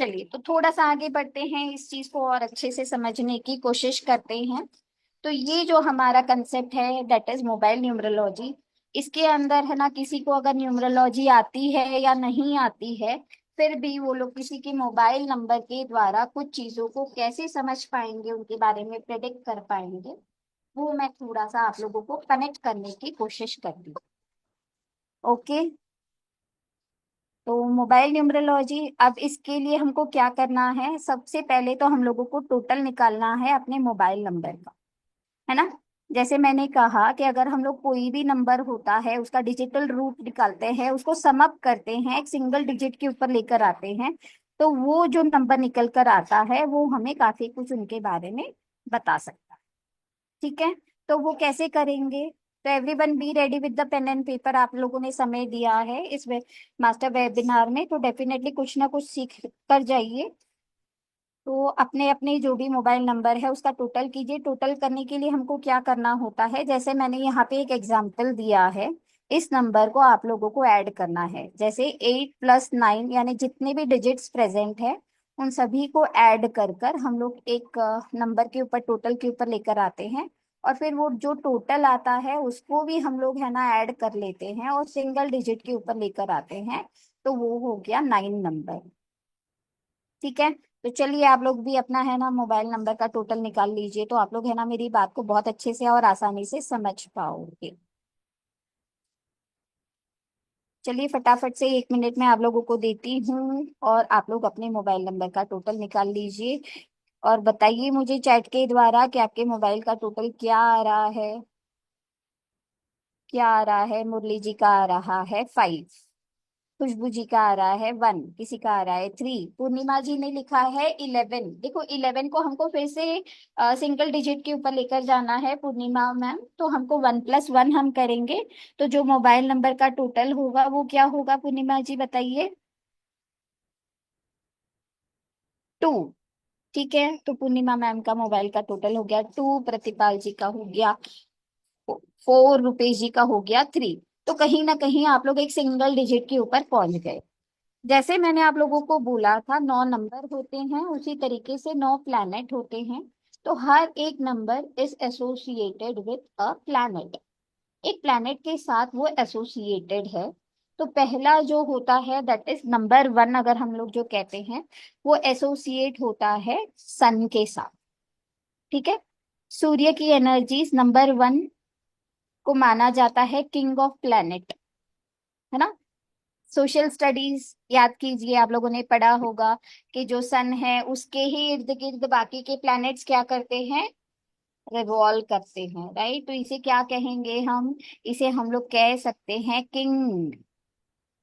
[SPEAKER 3] चलिए, तो थोड़ा सा आगे बढ़ते हैं, इस चीज को और अच्छे से समझने की कोशिश करते हैं। तो ये जो हमारा कंसेप्ट है दैट इज मोबाइल न्यूमरोलॉजी, इसके अंदर है ना किसी को अगर न्यूमरोलॉजी आती है या नहीं आती है, फिर भी वो लोग किसी के मोबाइल नंबर के द्वारा कुछ चीजों को कैसे समझ पाएंगे, उनके बारे में प्रेडिक्ट कर पाएंगे, वो मैं थोड़ा सा आप लोगों को कनेक्ट करने की कोशिश कर रही हूँ। ओके, तो मोबाइल न्यूमरोलॉजी, अब इसके लिए हमको क्या करना है? सबसे पहले तो हम लोगों को टोटल निकालना है अपने मोबाइल नंबर का, है ना। जैसे मैंने कहा कि अगर हम लोग कोई भी नंबर होता है उसका डिजिटल रूट निकालते हैं, उसको सम अप करते हैं, एक सिंगल डिजिट के ऊपर लेकर आते हैं, तो वो जो नंबर निकल कर आता है वो हमें काफी कुछ उनके बारे में बता सकता है। ठीक है, तो वो कैसे करेंगे? तो everyone be ready with the pen and paper. आप लोगों ने समय दिया है इस मास्टर वेबिनार में, तो डेफिनेटली कुछ ना कुछ सीख कर जाइए। तो अपने अपने जो भी मोबाइल नंबर है उसका टोटल कीजिए। टोटल करने के लिए हमको क्या करना होता है, जैसे मैंने यहाँ पे एक एग्जांपल दिया है, इस नंबर को आप लोगों को ऐड करना है। जैसे 8 + 9 यानी जितने भी डिजिट्स प्रेजेंट है उन सभी को ऐड कर कर हम लोग एक नंबर के ऊपर, टोटल के ऊपर लेकर आते हैं, और फिर वो जो टोटल आता है उसको भी हम लोग है ना ऐड कर लेते हैं और सिंगल डिजिट के ऊपर लेकर आते हैं, तो वो हो गया 9 नंबर। ठीक है, तो चलिए आप लोग भी अपना है ना मोबाइल नंबर का टोटल निकाल लीजिए, तो आप लोग है ना मेरी बात को बहुत अच्छे से और आसानी से समझ पाओगे। चलिए फटाफट से 1 मिनट में आप लोगों को देती हूँ और आप लोग अपने मोबाइल नंबर का टोटल निकाल लीजिए और बताइए मुझे चैट के द्वारा कि आपके मोबाइल का टोटल क्या आ रहा है। क्या आ रहा है? मुरली जी का आ रहा है 5, खुशबू जी का आ रहा है 1, किसी का आ रहा है 3, पूर्णिमा जी ने लिखा है 11। देखो 11 को हमको फिर से सिंगल डिजिट के ऊपर लेकर जाना है पूर्णिमा मैम, तो हमको 1+1 हम करेंगे, तो जो मोबाइल नंबर का टोटल होगा वो क्या होगा पूर्णिमा जी बताइए? 2। ठीक है, तो पूर्णिमा मैम का मोबाइल का टोटल हो गया 2, प्रतिपाल जी का हो गया 4, रुपेश जी का हो गया 3। तो कहीं ना कहीं आप लोग एक सिंगल डिजिट के ऊपर पहुंच गए। जैसे मैंने आप लोगों को बोला था 9 नंबर होते हैं, उसी तरीके से 9 प्लैनेट होते हैं। तो हर एक number is associated with a planet, एक प्लैनेट के साथ वो एसोसिएटेड है। तो पहला जो होता है दैट इज नंबर 1, अगर हम लोग जो कहते हैं वो एसोसिएट होता है सन के साथ। ठीक है, सूर्य की एनर्जीज नंबर 1 को माना जाता है किंग ऑफ प्लैनेट, है ना। सोशल स्टडीज याद कीजिए, आप लोगों ने पढ़ा होगा कि जो सन है उसके ही इर्द गिर्द बाकी के प्लैनेट्स क्या करते हैं? रिवॉल्व करते हैं, राइट। तो इसे क्या कहेंगे हम? इसे हम लोग कह सकते हैं किंग।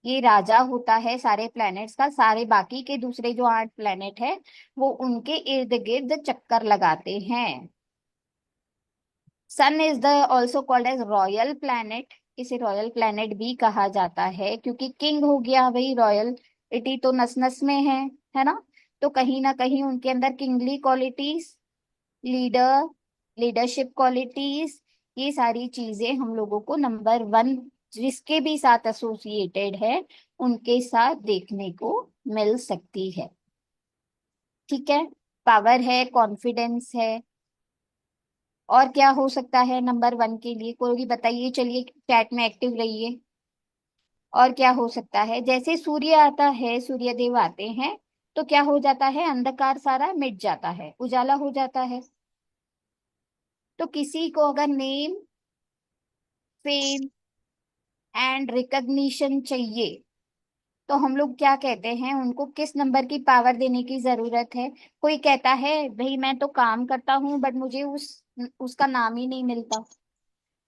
[SPEAKER 3] ये राजा होता है सारे प्लैनेट्स का, सारे बाकी के दूसरे जो 8 प्लैनेट है वो उनके इर्द गिर्द चक्कर लगाते हैं। Sun is the also called as royal planet, इसे रॉयल प्लैनेट भी कहा जाता है क्योंकि किंग हो गया भाई, रॉयल इटी तो नस नस में है ना। तो कहीं ना कहीं उनके अंदर kingly qualities, leader, leadership qualities, ये सारी चीजें हम लोगों को नंबर 1 जिसके भी साथ एसोसिएटेड है उनके साथ देखने को मिल सकती है। ठीक है, पावर है, कॉन्फिडेंस है, और क्या हो सकता है नंबर 1 के लिए? कोई भी बताइए, चलिए चैट में एक्टिव रहिए। और क्या हो सकता है? जैसे सूर्य आता है, सूर्य देव आते हैं तो क्या हो जाता है? अंधकार सारा मिट जाता है, उजाला हो जाता है। तो किसी को अगर नेम, फेम एंड रिकग्निशन चाहिए तो हम लोग क्या कहते हैं? उनको किस नंबर की पावर देने की जरूरत है? कोई कहता है भाई मैं तो काम करता हूँ बट मुझे उसका नाम ही नहीं मिलता,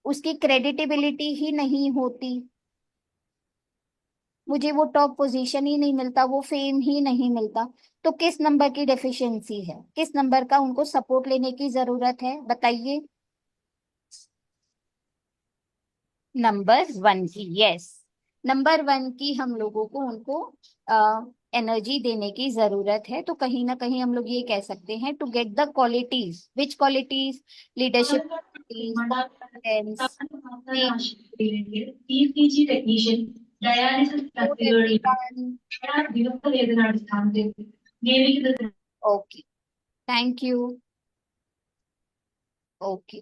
[SPEAKER 3] उसकी क्रेडिटेबिलिटी ही नहीं होती, मुझे वो टॉप पोजीशन ही नहीं मिलता, वो फेम ही नहीं मिलता। तो किस नंबर की डेफिशिएंसी है? किस नंबर का उनको सपोर्ट लेने की जरूरत है बताइए? नंबर 1 की, यस। नंबर 1 की हम लोगों को उनको एनर्जी देने की जरूरत है। तो कहीं ना कहीं हम लोग ये कह सकते हैं to get the qualities, which qualities? Leadership, confidence,
[SPEAKER 6] ECG technician, dialysis category, विमुक्त वेदना स्थान देवी।
[SPEAKER 3] Okay, thank you. ओके,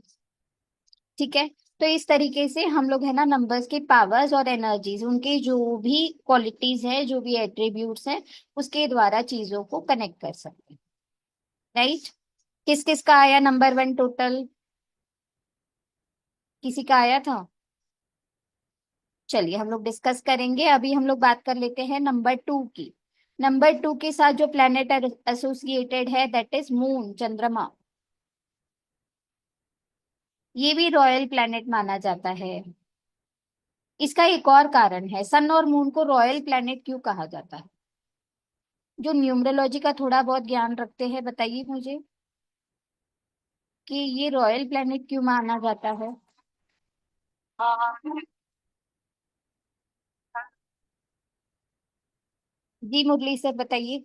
[SPEAKER 3] ठीक है। तो इस तरीके से हम लोग है ना नंबर्स के पावर्स और एनर्जीज, उनके जो भी क्वालिटीज है, जो भी एट्रीब्यूट्स हैं, उसके द्वारा चीजों को कनेक्ट कर सकते हैं, राइट। किस किस का आया नंबर 1 टोटल? किसी का आया था? चलिए हम लोग डिस्कस करेंगे। अभी हम लोग बात कर लेते हैं नंबर 2 की। नंबर 2 के साथ जो प्लेनेट एसोसिएटेड है दैट इज मून, चंद्रमा। ये भी रॉयल प्लेनेट माना जाता है। इसका एक और कारण है, सन और मून को रॉयल प्लेनेट क्यों कहा जाता है? जो न्यूमरोलॉजी का थोड़ा बहुत ज्ञान रखते हैं बताइए मुझे कि ये रॉयल प्लेनेट क्यों माना जाता है? जी मुरली सर बताइए,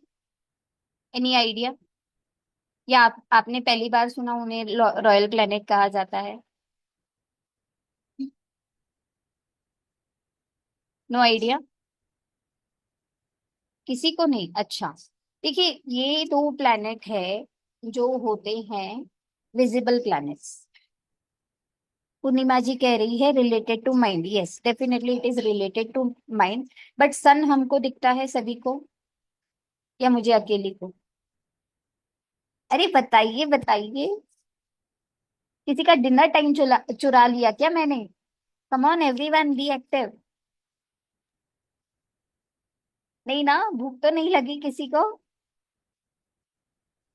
[SPEAKER 3] एनी आइडिया? या आपने पहली बार सुना उन्हें रॉयल प्लेनेट कहा जाता है? नो आइडिया, किसी को नहीं? अच्छा, देखिए ये दो प्लैनेट है जो होते हैं विजिबल प्लैनेट्स। पूर्णिमा जी कह रही है related to mind, yes definitely it is related to mind. But sun हमको दिखता है सभी को या मुझे अकेली को? अरे बताइए बताइए, किसी का डिनर टाइम चुरा चुरा लिया क्या मैंने? Come on everyone, be active. नहीं ना, भूख तो नहीं लगी किसी को?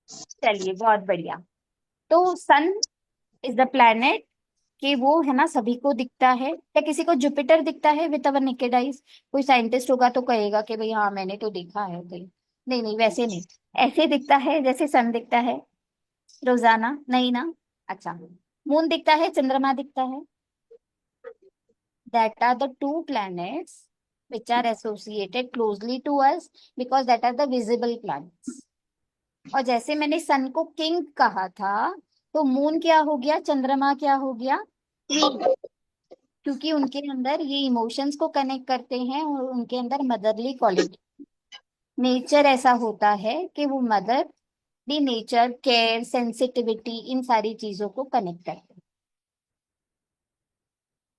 [SPEAKER 3] चलिए बहुत बढ़िया। तो सन इज द प्लैनेट, कि वो है ना सभी को दिखता है। क्या किसी को जुपिटर दिखता है विद अवर नेकेड आइज? कोई साइंटिस्ट होगा तो कहेगा कि भाई हाँ मैंने तो देखा है भाई। नहीं नहीं, वैसे नहीं। ऐसे दिखता है जैसे सन दिखता है रोजाना? नहीं ना। अच्छा, मून दिखता है, चंद्रमा दिखता है। That are the two planets which are associated closely to us because that are the visible planets. और जैसे मैंने सन को किंग कहा था, तो मून क्या हो गया, चंद्रमा क्या हो गया, क्वीन। क्योंकि उनके अंदर ये इमोशंस को कनेक्ट करते हैं और उनके अंदर मदरली क्वालिटी, नेचर ऐसा होता है कि वो मदर भी नेचर, केयर, सेंसिटिविटी, इन सारी चीजों को कनेक्ट करते हैं।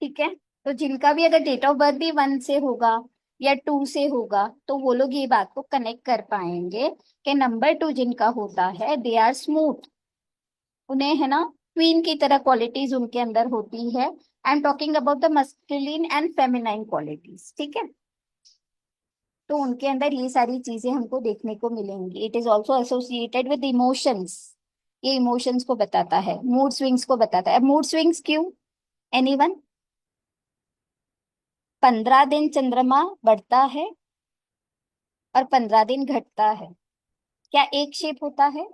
[SPEAKER 3] ठीक है, तो जिनका भी अगर डेट ऑफ बर्थ भी 1 से होगा या 2 से होगा, तो वो लोग ये बात को कनेक्ट कर पाएंगे कि नंबर 2 जिनका होता है दे आर स्मूथ। उन्हें है ना क्वीन की तरह क्वालिटीज उनके अंदर होती है। I am talking about the masculine and feminine qualities. ठीक है, तो उनके अंदर ये सारी चीजें हमको देखने को मिलेंगी। It is also associated with emotions. ये इमोशंस को बताता है, मूड स्विंग्स को बताता है। मूड स्विंग्स क्यों? एनीवन? 15 दिन चंद्रमा बढ़ता है और 15 दिन घटता है, क्या एक शेप होता है?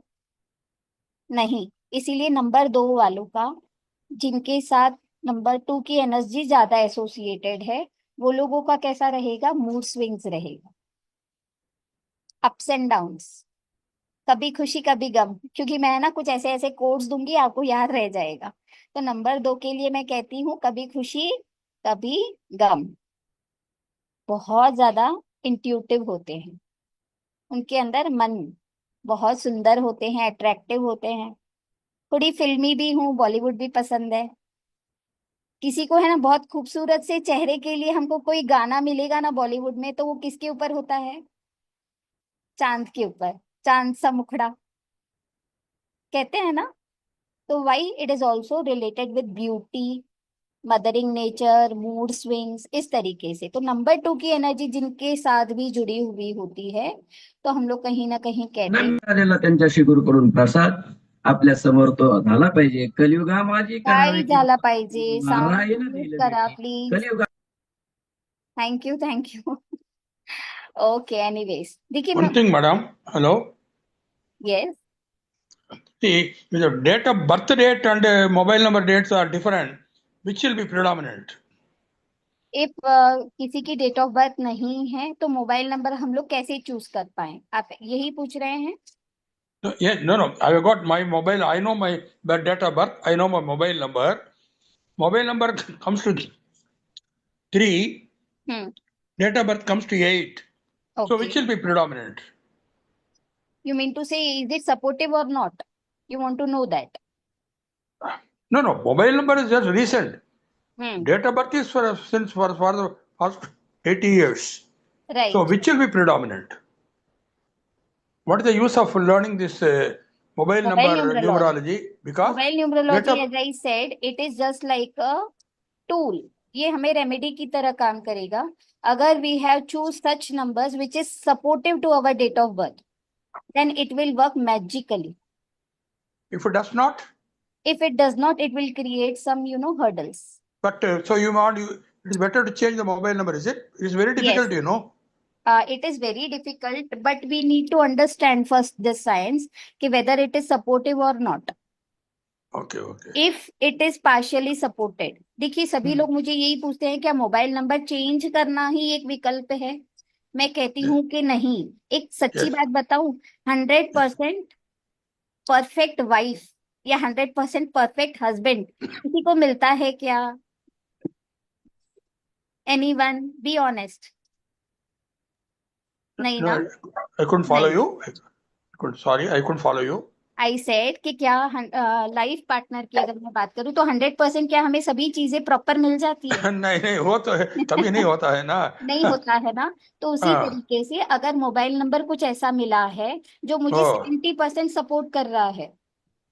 [SPEAKER 3] नहीं। इसीलिए नंबर 2 वालों का, जिनके साथ नंबर 2 की एनर्जी ज्यादा एसोसिएटेड है, वो लोगों का कैसा रहेगा, मूड स्विंग्स रहेगा, अप्स एंड डाउन्स, कभी खुशी कभी गम। क्योंकि मैं ना कुछ ऐसे ऐसे कोड्स दूंगी, आपको याद रह जाएगा। तो नंबर 2 के लिए मैं कहती हूँ कभी खुशी कभी गम। बहुत ज्यादा इंट्यूटिव होते हैं, उनके अंदर मन बहुत सुंदर होते हैं, अट्रैक्टिव होते हैं। थोड़ी फिल्मी भी हूँ, बॉलीवुड भी पसंद है। किसी को है ना बहुत खूबसूरत से चेहरे के लिए हमको कोई गाना मिलेगा ना बॉलीवुड में, तो वो किसके ऊपर होता है? चांद के ऊपर, चांद सा मुखड़ा कहते हैं ना। तो why it is also related with beauty, mothering nature, mood swings, इस तरीके से। तो नंबर 2 की एनर्जी जिनके साथ भी जुड़ी हुई होती है, तो हम लोग कहीं ना कहीं कहते हैं
[SPEAKER 7] मिळालेला त्यांच्याशी गुरुकडून प्रसाद आपल्या समोर तो झाला पाहिजे. कलियुगा माझी
[SPEAKER 3] काय
[SPEAKER 7] करावयाची
[SPEAKER 3] झाला पाहिजे, साऊंड
[SPEAKER 7] नारायण
[SPEAKER 3] म्यूट
[SPEAKER 7] दिलं
[SPEAKER 3] करा
[SPEAKER 7] भेटी
[SPEAKER 3] please.
[SPEAKER 7] Kaliyuga.
[SPEAKER 3] Thank you thank you. Okay, anyways देखिए मैं,
[SPEAKER 8] One thing, madam. Hello.
[SPEAKER 3] Yes,
[SPEAKER 8] See, the date of birth date and mobile number dates are different. Which will be predominant?
[SPEAKER 3] If किसी की डेट ऑफ बर्थ नहीं है तो मोबाइल नंबर हम लोग कैसे चूज कर पाए, आप यही पूछ रहे हैं?
[SPEAKER 8] No, yeah, no. I have got my mobile. I know my date of birth. I know my mobile number. Mobile number comes to 3.
[SPEAKER 3] Hmm,
[SPEAKER 8] Date of birth comes to 8. So
[SPEAKER 3] okay.
[SPEAKER 8] which will be predominant?
[SPEAKER 3] You mean to say is it supportive और not? You want to know that?
[SPEAKER 8] No, no. Mobile number is just recent.
[SPEAKER 3] Hmm,
[SPEAKER 8] Date of birth is for the past 80 years. So
[SPEAKER 3] right.
[SPEAKER 8] which will be predominant? What is the use of learning this mobile
[SPEAKER 3] mobile
[SPEAKER 8] number
[SPEAKER 3] numerology,
[SPEAKER 8] numerology? Because
[SPEAKER 3] mobile
[SPEAKER 8] date
[SPEAKER 3] numerology
[SPEAKER 8] of
[SPEAKER 3] as I said it is just like a tool. ये हमें रेमेडी की तरह काम करेगा। अगर we have choose such numbers which is supportive to our date of birth, then it will work magically.
[SPEAKER 8] if it does not,
[SPEAKER 3] If it does not, it will create some, hurdles.
[SPEAKER 8] but so it is better to change the mobile number, is it? It is very difficult,
[SPEAKER 3] Yes. It is very difficult, but we need to understand first this science, कि whether it is supportive or not.
[SPEAKER 8] Okay, okay.
[SPEAKER 3] If it is partially supported, देखिए सभी लोग मुझे यही पूछते हैं क्या मोबाइल नंबर चेंज करना ही एक विकल्प है? मैं कहती हूँ कि नहीं। एक सच्ची
[SPEAKER 8] Yes.
[SPEAKER 3] बात बताऊं, 100% परफेक्ट वाइफ या 100% परफेक्ट हस्बैंड किसी को मिलता है क्या? Anyone, be honest. नहीं
[SPEAKER 8] No,
[SPEAKER 3] ना?
[SPEAKER 8] I couldn't follow
[SPEAKER 3] नहीं।
[SPEAKER 8] you. Sorry, I couldn't follow you.
[SPEAKER 3] I said कि क्या लाइफ पार्टनर की अगर मैं बात करूं तो 100% क्या हमें सभी चीजें प्रॉपर मिल जाती है?
[SPEAKER 8] नहीं नहीं, वो तो है, तभी नहीं होता है ना।
[SPEAKER 3] नहीं होता है ना। तो उसी
[SPEAKER 8] हाँ।
[SPEAKER 3] तरीके से अगर मोबाइल नंबर कुछ ऐसा मिला है जो मुझे
[SPEAKER 8] ओ
[SPEAKER 3] 70% सपोर्ट कर रहा है,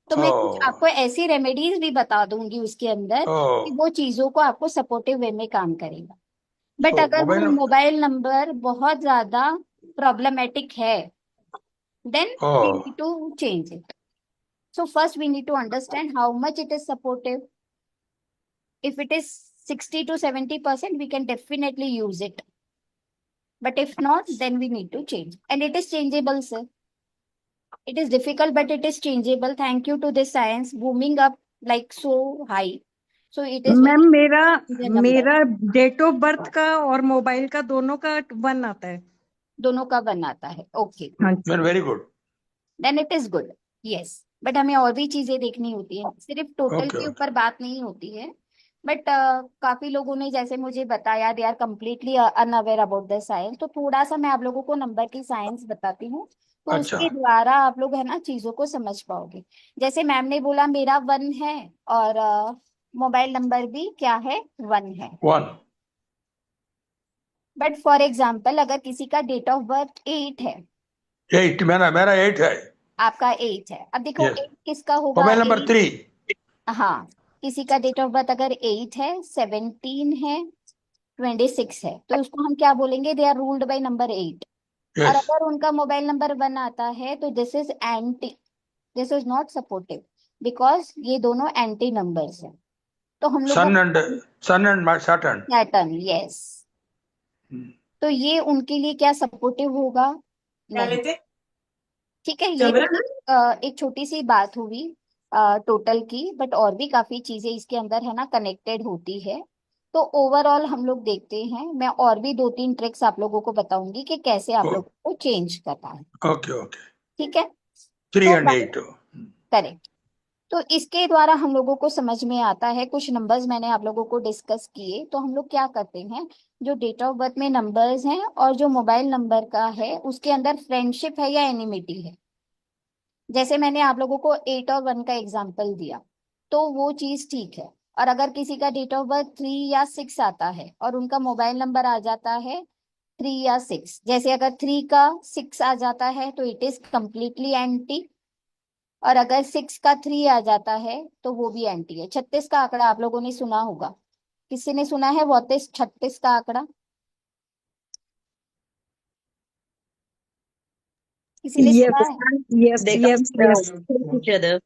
[SPEAKER 3] तो मैं कुछ
[SPEAKER 8] ओ
[SPEAKER 3] आपको ऐसी रेमेडीज भी बता दूंगी उसके अंदर
[SPEAKER 8] ओ
[SPEAKER 3] कि वो चीजों को आपको सपोर्टिव वे में काम करेगा। बट
[SPEAKER 8] तो
[SPEAKER 3] अगर वो
[SPEAKER 8] मोबाइल।
[SPEAKER 3] मोबाइल नंबर बहुत ज्यादा प्रॉब्लमेटिक है, then
[SPEAKER 8] oh
[SPEAKER 3] we need to change it. So first we need to understand how much it is supportive. If it is 60 to 70%, we can definitely use it. But if not, then we need to change. And it is changeable, sir. It is difficult, but it is changeable. Thank you to this science booming up like so high. So it is
[SPEAKER 9] ma'am मेरा
[SPEAKER 3] the number.
[SPEAKER 9] मेरा डेट ऑफ बर्थ का और मोबाइल का दोनों का 1 आता है।
[SPEAKER 3] दोनों का बनाता है। ओके,
[SPEAKER 9] हाँ
[SPEAKER 8] man very good.
[SPEAKER 3] Then it is good. Yes, but हमें और भी चीजें देखनी होती है, सिर्फ टोटल
[SPEAKER 8] ओके
[SPEAKER 3] के
[SPEAKER 8] ओके।
[SPEAKER 3] ऊपर बात नहीं होती है। बट काफी लोगों ने जैसे मुझे बताया they are completely unaware about the science, तो थोड़ा सा मैं आप लोगों को नंबर की साइंस बताती हूँ, तो
[SPEAKER 8] अच्छा
[SPEAKER 3] उसके द्वारा आप लोग है ना चीजों को समझ पाओगे। जैसे मैम ने बोला मेरा 1 है और मोबाइल नंबर भी क्या है, 1 है।
[SPEAKER 8] 1
[SPEAKER 3] बट फॉर एग्जाम्पल अगर किसी का डेट ऑफ बर्थ 8 है,
[SPEAKER 8] 8, मेरा 8 है।
[SPEAKER 3] आपका 8 है, अब देखो
[SPEAKER 8] यस।
[SPEAKER 3] 8 किसका होगा?
[SPEAKER 8] Mobile number
[SPEAKER 3] 8,
[SPEAKER 8] 3।
[SPEAKER 3] हाँ, किसी का डेट ऑफ बर्थ अगर 8 है, 17 है, 26 है, तो उसको हम क्या बोलेंगे? They are ruled by number 8। और
[SPEAKER 8] यस।
[SPEAKER 3] अगर उनका मोबाइल नंबर 1 आता है तो this is anti, this is not supportive, because ये दोनों एंटी नंबर्स हैं। तो हम लोगों
[SPEAKER 8] सन एंड सैटर्न।
[SPEAKER 3] पैटर्न, यस, तो ये उनके लिए क्या सपोर्टिव होगा? नहीं। ठीक है, ये तो एक छोटी सी बात हुई टोटल की, बट और भी काफी चीजें इसके अंदर है ना कनेक्टेड होती है। तो ओवरऑल हम लोग देखते हैं, मैं और भी 2-3 ट्रिक्स आप लोगों को बताऊंगी कि कैसे आप लोगों को चेंज करना है।
[SPEAKER 8] Okay okay.
[SPEAKER 3] ठीक है,
[SPEAKER 8] 3
[SPEAKER 3] तो
[SPEAKER 8] and 8।
[SPEAKER 3] करेक्ट। तो इसके द्वारा हम लोगों को समझ में आता है, कुछ नंबर्स मैंने आप लोगों को डिस्कस किए, तो हम लोग क्या करते हैं, जो डेट ऑफ बर्थ में नंबर्स हैं और जो मोबाइल नंबर का है उसके अंदर फ्रेंडशिप है या एनिमिटी है। जैसे मैंने आप लोगों को 8 और 1 का एग्जाम्पल दिया, तो वो चीज ठीक है। और अगर किसी का डेट ऑफ बर्थ 3 या 6 आता है और उनका मोबाइल नंबर आ जाता है 3 या 6, जैसे अगर 3 का 6 आ जाता है तो इट इज कंप्लीटली एंटी, और अगर 6 का 3 आ जाता है तो वो भी एंटी है। 36 का आंकड़ा आप लोगों ने सुना होगा, किसी ने सुना है व्हाट इज 36 का आंकड़ा? किसी ने सुना है?
[SPEAKER 9] Yes
[SPEAKER 2] They
[SPEAKER 9] yes
[SPEAKER 2] come
[SPEAKER 9] yes.
[SPEAKER 2] each other.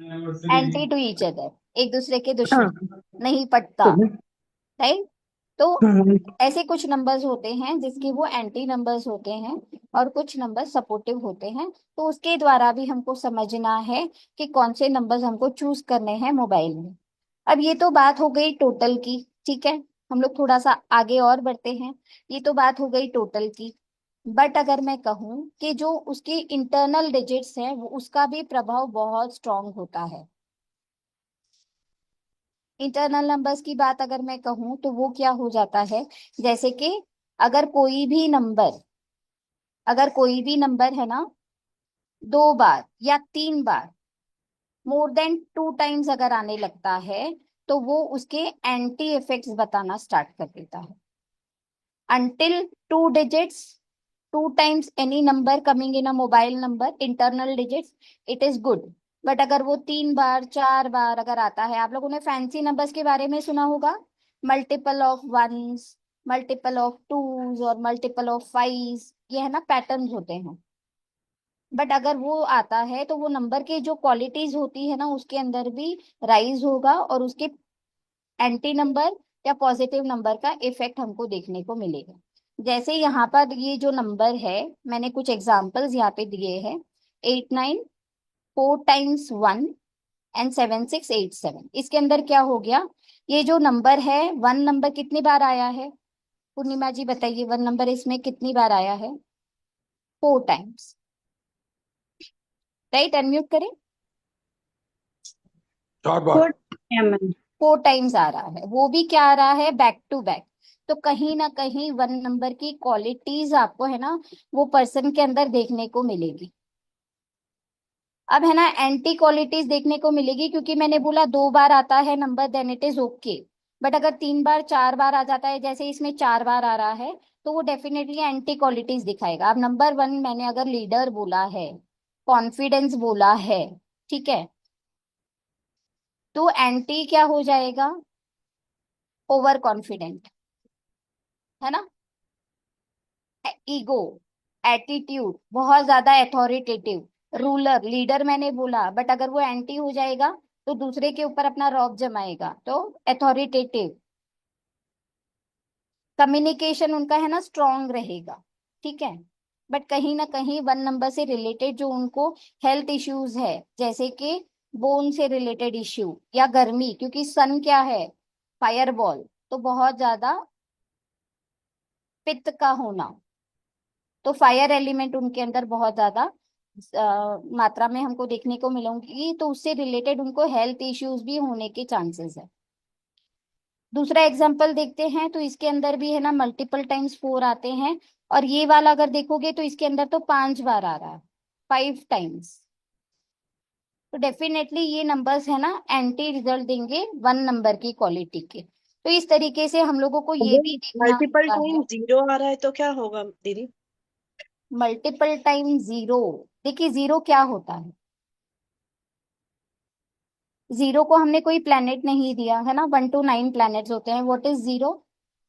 [SPEAKER 3] Anti to each other, एक दूसरे के
[SPEAKER 9] हाँ।
[SPEAKER 3] दुश्मन, नहीं पटता, राइट। तो
[SPEAKER 9] हम्म,
[SPEAKER 3] ऐसे कुछ नंबर्स होते हैं जिसके वो एंटी नंबर्स होते हैं और कुछ नंबर सपोर्टिव होते हैं, तो उसके द्वारा भी हमको समझना है कि कौन से नंबर्स हमको चूज करने हैं मोबाइल में। अब ये तो बात हो गई टोटल की, ठीक है, हम लोग थोड़ा सा आगे और बढ़ते हैं। ये तो बात हो गई टोटल की, बट अगर मैं कहूँ कि जो उसकी इंटरनल डिजिट्स हैं वो उसका भी प्रभाव बहुत स्ट्रांग होता है। इंटरनल नंबर्स की बात अगर मैं कहूँ तो वो क्या हो जाता है, जैसे कि अगर कोई भी नंबर, अगर कोई भी नंबर है ना 2 बार या 3 बार, मोर देन 2 टाइम्स अगर आने लगता है, तो वो उसके एंटी इफेक्ट्स बताना स्टार्ट कर देता है। until 2 digits, 2 times any number coming in a mobile number internal digits, it is good। But अगर वो 3 बार 4 बार अगर आता है, आप लोगों ने फैंसी नंबर्स के बारे में सुना होगा, multiple of ones, multiple of twos और मल्टीपल ऑफ फाइव्स, ये है ना पैटर्न्स होते हैं। बट अगर वो आता है तो वो नंबर की जो क्वालिटीज होती है ना उसके अंदर भी राइज होगा और उसके एंटी नंबर या पॉजिटिव नंबर का इफेक्ट हमको देखने को मिलेगा। जैसे यहाँ पर ये जो नंबर है, मैंने कुछ एग्जांपल्स यहाँ पे दिए हैं, 8 9 4 times 1 and 7 6 8 7। इसके अंदर क्या हो गया, ये जो नंबर है 1 नंबर कितनी बार आया है? पूर्णिमा जी बताइए, 1 नंबर इसमें कितनी बार आया है? 4 टाइम्स, राइट। अनम्यूट करें।
[SPEAKER 8] 4 बार।
[SPEAKER 3] 4 टाइम्स आ रहा है, वो भी क्या आ रहा है? Back to back. तो कहीं ना कहीं 1 नंबर की क्वालिटीज आपको है ना वो पर्सन के अंदर देखने को मिलेगी। अब है ना एंटी क्वालिटीज देखने को मिलेगी, क्योंकि मैंने बोला 2 बार आता है number then it is okay, but अगर 3 बार 4 बार आ जाता है, जैसे इसमें 4 बार आ रहा है, तो वो डेफिनेटली एंटी क्वालिटीज दिखाएगा। अब नंबर 1 मैंने अगर लीडर बोला है, कॉन्फिडेंस बोला है, ठीक है, तो एंटी क्या हो जाएगा? ओवर कॉन्फिडेंट, है ना। ईगो, एटीट्यूड, बहुत ज्यादा अथॉरिटेटिव, रूलर, लीडर मैंने बोला, बट अगर वो एंटी हो जाएगा तो दूसरे के ऊपर अपना रौब जमाएगा, तो अथॉरिटेटिव। कम्युनिकेशन उनका है ना स्ट्रॉन्ग रहेगा, ठीक है, बट कहीं ना कहीं 1 नंबर से रिलेटेड जो उनको हेल्थ इश्यूज है, जैसे कि बोन से रिलेटेड इश्यू या गर्मी, क्योंकि सन क्या है? फायर बॉल, तो बहुत ज्यादा पित्त का होना, तो फायर एलिमेंट उनके अंदर बहुत ज्यादा मात्रा में हमको देखने को मिलेंगी, तो उससे रिलेटेड उनको हेल्थ इश्यूज भी होने के चांसेस है। दूसरा एग्जांपल देखते हैं, तो इसके अंदर भी है ना मल्टीपल टाइम्स 4 आते हैं, और ये वाला अगर देखोगे तो इसके अंदर तो 5 बार आ रहा है, 5 टाइम्स। तो डेफिनेटली ये नंबर्स है ना एंटी रिजल्ट देंगे 1 नंबर की क्वालिटी के। तो इस तरीके से हम लोगों को ये भी देखना
[SPEAKER 10] मल्टीपल
[SPEAKER 3] होता
[SPEAKER 10] टाइम
[SPEAKER 3] है।
[SPEAKER 10] 0 आ रहा है तो क्या होगा दीदी?
[SPEAKER 3] मल्टीपल टाइम 0, देखिए 0 क्या होता है? 0 को हमने कोई प्लेनेट नहीं दिया है ना, 1 to 9 प्लैनेट्स होते हैं। What is 0?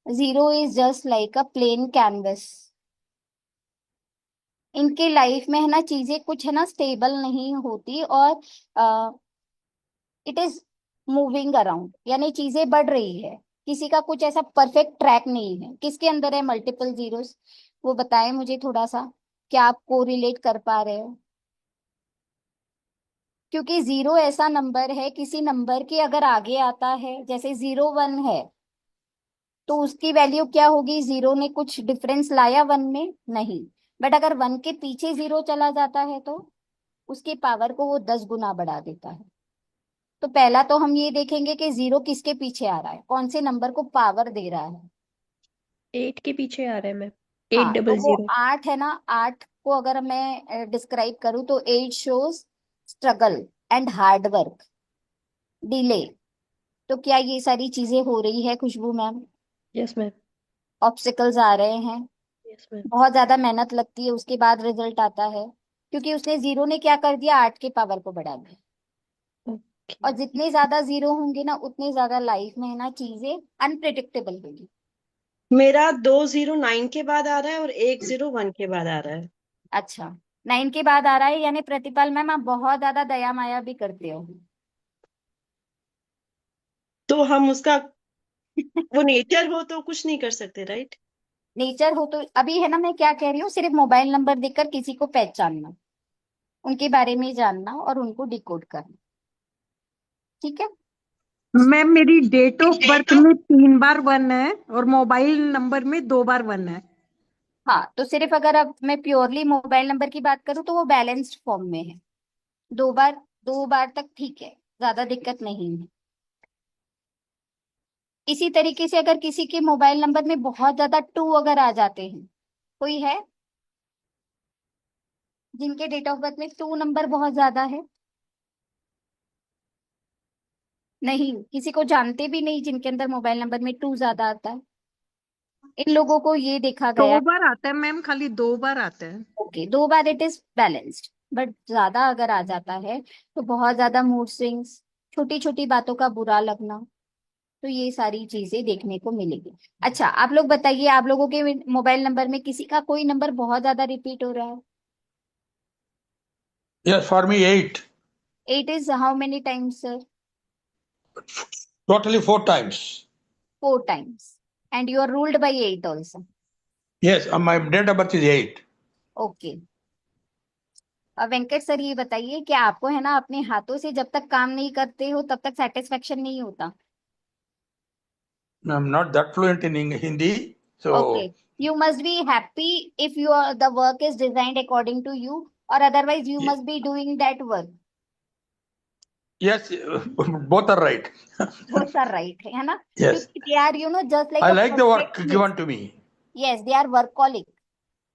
[SPEAKER 3] 0 is just like a plain canvas. इनके लाइफ में है ना चीजें कुछ है ना स्टेबल नहीं होती, और इट इज मूविंग अराउंड, यानी चीजें बढ़ रही है, किसी का कुछ ऐसा परफेक्ट ट्रैक नहीं है। किसके अंदर है मल्टीपल जीरोस? वो बताएं मुझे थोड़ा सा, क्या आप कोरिलेट कर पा रहे हो? क्योंकि 0 ऐसा नंबर है, किसी नंबर के अगर आगे आता है, जैसे 0 1 है, तो उसकी वैल्यू क्या होगी? 0 ने कुछ डिफरेंस लाया 1 में? नहीं। बट अगर 1 के पीछे 0 चला जाता है तो उसकी पावर को वो 10 गुना बढ़ा देता है। तो पहला तो हम ये देखेंगे कि 0 किसके पीछे आ रहा है, कौन से नंबर को पावर दे रहा है।
[SPEAKER 4] 8 के पीछे आ रहा है मैम,
[SPEAKER 3] हाँ, तो वो
[SPEAKER 4] 800।
[SPEAKER 3] 8 है ना, 8 को अगर मैं डिस्क्राइब करूँ तो 8 shows struggle and hard work, delay. तो क्या ये सारी चीजें हो रही है खुशबू मैम?
[SPEAKER 4] यस मैम,
[SPEAKER 3] ऑब्स्टिकल्स आ रहे हैं,
[SPEAKER 4] यस मैम।
[SPEAKER 3] बहुत ज्यादा मेहनत लगती है, उसके बाद रिजल्ट आता है, क्योंकि उसने 0 ने क्या कर दिया? 8 के पावर को बढ़ा दिया। और
[SPEAKER 4] ओके,
[SPEAKER 3] जितने ज्यादा 0 होंगे ना, उतने ज्यादा लाइफ में है ना चीजें अनप्रिडिक्टेबल होगी।
[SPEAKER 10] मेरा 209 के बाद आ रहा है और 101 के बाद आ रहा है।
[SPEAKER 3] अच्छा, 9 के बाद आ रहा है, यानी प्रतिपाल मैम आप बहुत ज्यादा दया माया भी करते हो।
[SPEAKER 10] तो हम उसका वो नेचर हो तो कुछ नहीं कर सकते, राइट?
[SPEAKER 3] नेचर हो तो अभी है ना, मैं क्या कह रही हूँ, सिर्फ मोबाइल नंबर देखकर किसी को पहचानना, उनके बारे में जानना और उनको डिकोड करना, ठीक है।
[SPEAKER 9] मैम मेरी डेट ऑफ बर्थ में 3 बार 1 है और मोबाइल नंबर में 2 बार 1 है।
[SPEAKER 3] हाँ, तो सिर्फ अगर अब मैं प्योरली मोबाइल नंबर की बात करूँ तो वो बैलेंस्ड फॉर्म में है, 2 बार तक ठीक है, ज्यादा दिक्कत नहीं है। इसी तरीके से अगर किसी के मोबाइल नंबर में बहुत ज्यादा 2 अगर आ जाते हैं, कोई है जिनके डेट ऑफ बर्थ में 2 नंबर बहुत ज्यादा है? नहीं, किसी को जानते भी नहीं जिनके अंदर मोबाइल नंबर में 2 ज्यादा आता है। इन लोगों को ये देखा
[SPEAKER 9] 2
[SPEAKER 3] गया,
[SPEAKER 9] बार आता है मैम, खाली 2 बार आता है।
[SPEAKER 3] Okay 2 bar it is balanced, but ज्यादा अगर आ जाता है तो बहुत ज्यादा मूड स्विंग्स, छोटी छोटी बातों का बुरा लगना, तो ये सारी चीजें देखने को मिलेगी। अच्छा, आप लोग बताइए, आप लोगों के मोबाइल नंबर में किसी का कोई नंबर बहुत ज्यादा रिपीट हो रहा है?
[SPEAKER 8] Yes, for me 8.
[SPEAKER 3] 8 is how many times sir?
[SPEAKER 8] Totally 4 times.
[SPEAKER 3] 4 times, and you are ruled by 8 also.
[SPEAKER 8] Yes, my date of birth is 8.
[SPEAKER 3] Okay, अब वेंकट सर ये बताइए कि आपको है ना अपने हाथों से जब तक काम नहीं करते हो तब तक सेटिस्फेक्शन नहीं होता?
[SPEAKER 8] I'm not that fluent in Hindi, so
[SPEAKER 3] Okay, you must be happy if the work is designed according to you, or otherwise you must be doing that work.
[SPEAKER 8] yes, both are right.
[SPEAKER 3] Both are right, है ना?
[SPEAKER 8] Yes,
[SPEAKER 3] क्योंकि they are just like
[SPEAKER 8] I
[SPEAKER 3] a
[SPEAKER 8] like the work
[SPEAKER 3] perfectionist.
[SPEAKER 8] given to me.
[SPEAKER 3] Yes, they are workaholic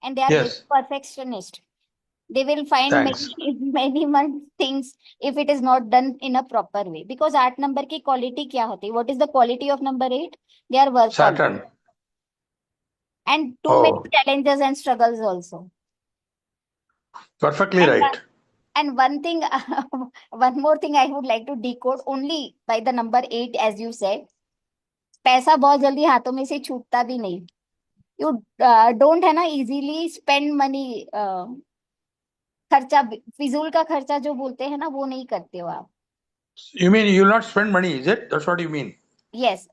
[SPEAKER 3] and they are very
[SPEAKER 8] Yes,
[SPEAKER 3] perfectionist. they will find
[SPEAKER 8] Thanks.
[SPEAKER 3] many more things if it is not done in a proper way. Because 8 number की quality क्या होती है? What is the quality of number 8? They are workaholic
[SPEAKER 8] Saturn.
[SPEAKER 3] and too many
[SPEAKER 8] Oh,
[SPEAKER 3] challenges and struggles also.
[SPEAKER 8] perfectly
[SPEAKER 3] And
[SPEAKER 8] right.
[SPEAKER 3] and one thing, one more thing I would like to decode only by the number 8, as you said, पैसा बहुत जल्दी हाथों में से छूटता भी नहीं. You don't है ना easily spend money. खर्चा, फिजूल का खर्चा जो बोलते हैं ना, वो नहीं करते हो आप.
[SPEAKER 8] You mean you will not spend money, is it? That's what you mean.
[SPEAKER 3] Yes,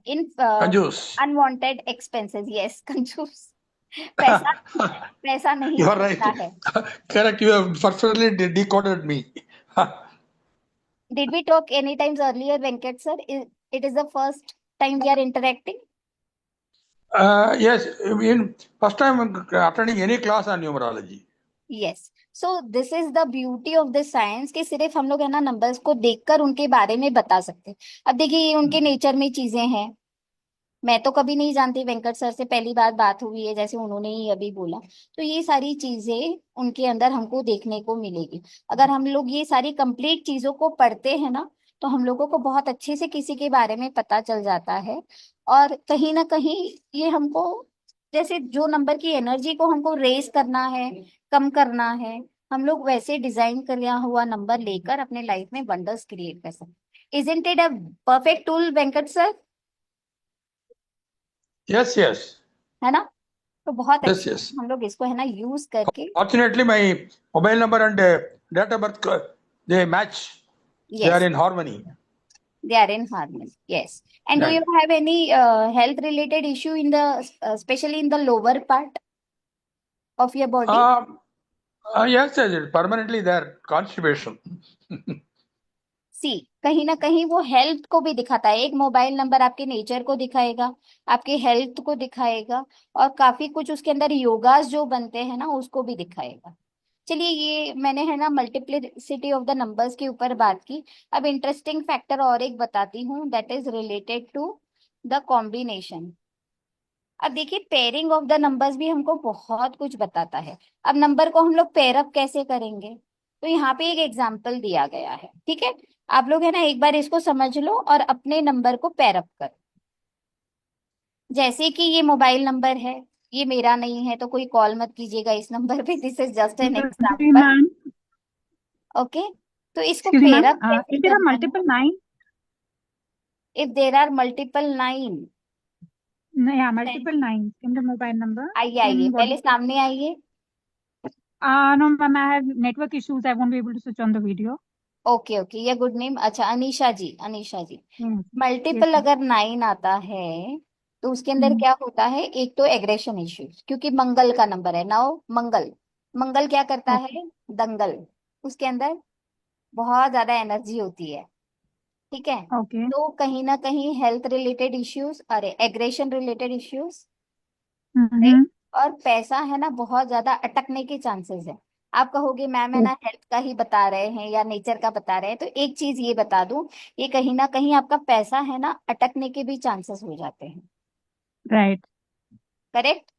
[SPEAKER 3] in
[SPEAKER 8] Conjuice.
[SPEAKER 3] unwanted expenses. Yes, कंजूस. पैसा पैसा नहीं
[SPEAKER 8] You are right.
[SPEAKER 3] लगता है.
[SPEAKER 8] Correct. You have perfectly decoded me.
[SPEAKER 3] Did we talk any times earlier, Venkat sir? It is the first time we are interacting.
[SPEAKER 8] Yes, in first time attending any class on numerology.
[SPEAKER 3] Yes. So this is the beauty of this science कि सिर्फ हम लोग है ना नंबर्स को देखकर उनके बारे में बता सकते हैं. अब देखिए ये उनके नेचर में चीजें हैं. मैं तो कभी नहीं जानती, वेंकट सर से पहली बार बात हुई है, जैसे उन्होंने ही अभी बोला. तो ये सारी चीजें उनके अंदर हमको देखने को मिलेगी. अगर हम लोग ये सारी कंप्लीट चीजों को पढ़ते हैं ना, तो हम लोगों को बहुत अच्छे से किसी के बारे में पता चल जाता है. और कहीं ना कहीं ये हमको, जैसे जो नंबर की एनर्जी को हमको रेस करना है, कम करना है, हम लोग वैसे डिजाइन किया हुआ नंबर लेकर अपने लाइफ में वंडर्स क्रिएट कर सकते. Isn't it a perfect tool, Venkat sir?
[SPEAKER 8] Yes, yes.
[SPEAKER 3] है ना? तो बहुत
[SPEAKER 8] Yes,
[SPEAKER 3] अच्छे
[SPEAKER 8] yes.
[SPEAKER 3] से हम लोग इसको है ना यूज करके.
[SPEAKER 8] Fortunately, my mobile number and date of birth, they match. They are
[SPEAKER 3] Yes,
[SPEAKER 8] in harmony.
[SPEAKER 3] they are in harmony. Yes. And do
[SPEAKER 8] Right.
[SPEAKER 3] you have any health related issue in the especially in the lower part of your body?
[SPEAKER 8] Yes, yes, permanently there. Constipation.
[SPEAKER 3] सी, कहीं ना कहीं वो हेल्थ को भी दिखाता है. एक मोबाइल नंबर आपके नेचर को दिखाएगा, आपके हेल्थ को दिखाएगा, और काफी कुछ उसके अंदर योगास जो बनते हैं ना, उसको भी दिखाएगा. चलिए, ये मैंने है ना मल्टीप्लिसिटी ऑफ द नंबर्स के ऊपर बात की. अब इंटरेस्टिंग फैक्टर और एक बताती हूँ, that is related to the combination. अब देखिए, पेयरिंग ऑफ द नंबर्स भी हमको बहुत कुछ बताता है. अब नंबर को हम लोग पेयर अप कैसे करेंगे, तो यहाँ पे एक एग्जाम्पल दिया गया है. ठीक है, आप लोग है ना एक बार इसको समझ लो और अपने नंबर को पेयर अप करो. जैसे कि ये मोबाइल नंबर है, ये मेरा नहीं है, तो कोई कॉल मत कीजिएगा इस नंबर पे. This is just an example. Okay, तो इसको पेयर अप कैसे
[SPEAKER 11] Is there a
[SPEAKER 3] करना है?
[SPEAKER 11] multiple 9?
[SPEAKER 3] If there are multiple 9,
[SPEAKER 11] No, yeah, multiple 9s in the mobile number.
[SPEAKER 3] आइए
[SPEAKER 11] Then
[SPEAKER 3] आइए,
[SPEAKER 11] what?
[SPEAKER 3] पहले सामने आइए.
[SPEAKER 11] No, ma'am, I have network issues. I won't be able to switch on the video.
[SPEAKER 3] Okay okay, ये गुड नेम. अच्छा, अनीशा जी, अनीशा जी,
[SPEAKER 11] Yes,
[SPEAKER 3] मल्टीपल
[SPEAKER 11] yes,
[SPEAKER 3] अगर 9 आता है तो उसके अंदर
[SPEAKER 11] हम्म.
[SPEAKER 3] क्या होता है? एक तो एग्रेशन इश्यूज, क्योंकि मंगल का नंबर है. नाउ मंगल, मंगल क्या करता
[SPEAKER 11] Okay,
[SPEAKER 3] है? दंगल. उसके अंदर बहुत ज्यादा एनर्जी होती है. ठीक है,
[SPEAKER 11] okay.
[SPEAKER 3] तो कहीं ना कहीं हेल्थ रिलेटेड इश्यूज, अरे एग्रेशन रिलेटेड इश्यूज,
[SPEAKER 11] Mm-hmm.
[SPEAKER 3] और पैसा है ना बहुत ज्यादा अटकने के चांसेस है. आप कहोगे मैम है ना हेल्थ का ही बता रहे हैं या नेचर का बता रहे हैं, तो एक चीज ये बता दूं, ये कहीं ना कहीं आपका पैसा है ना अटकने के भी चांसेस हो जाते हैं.
[SPEAKER 11] Right.
[SPEAKER 3] Correct?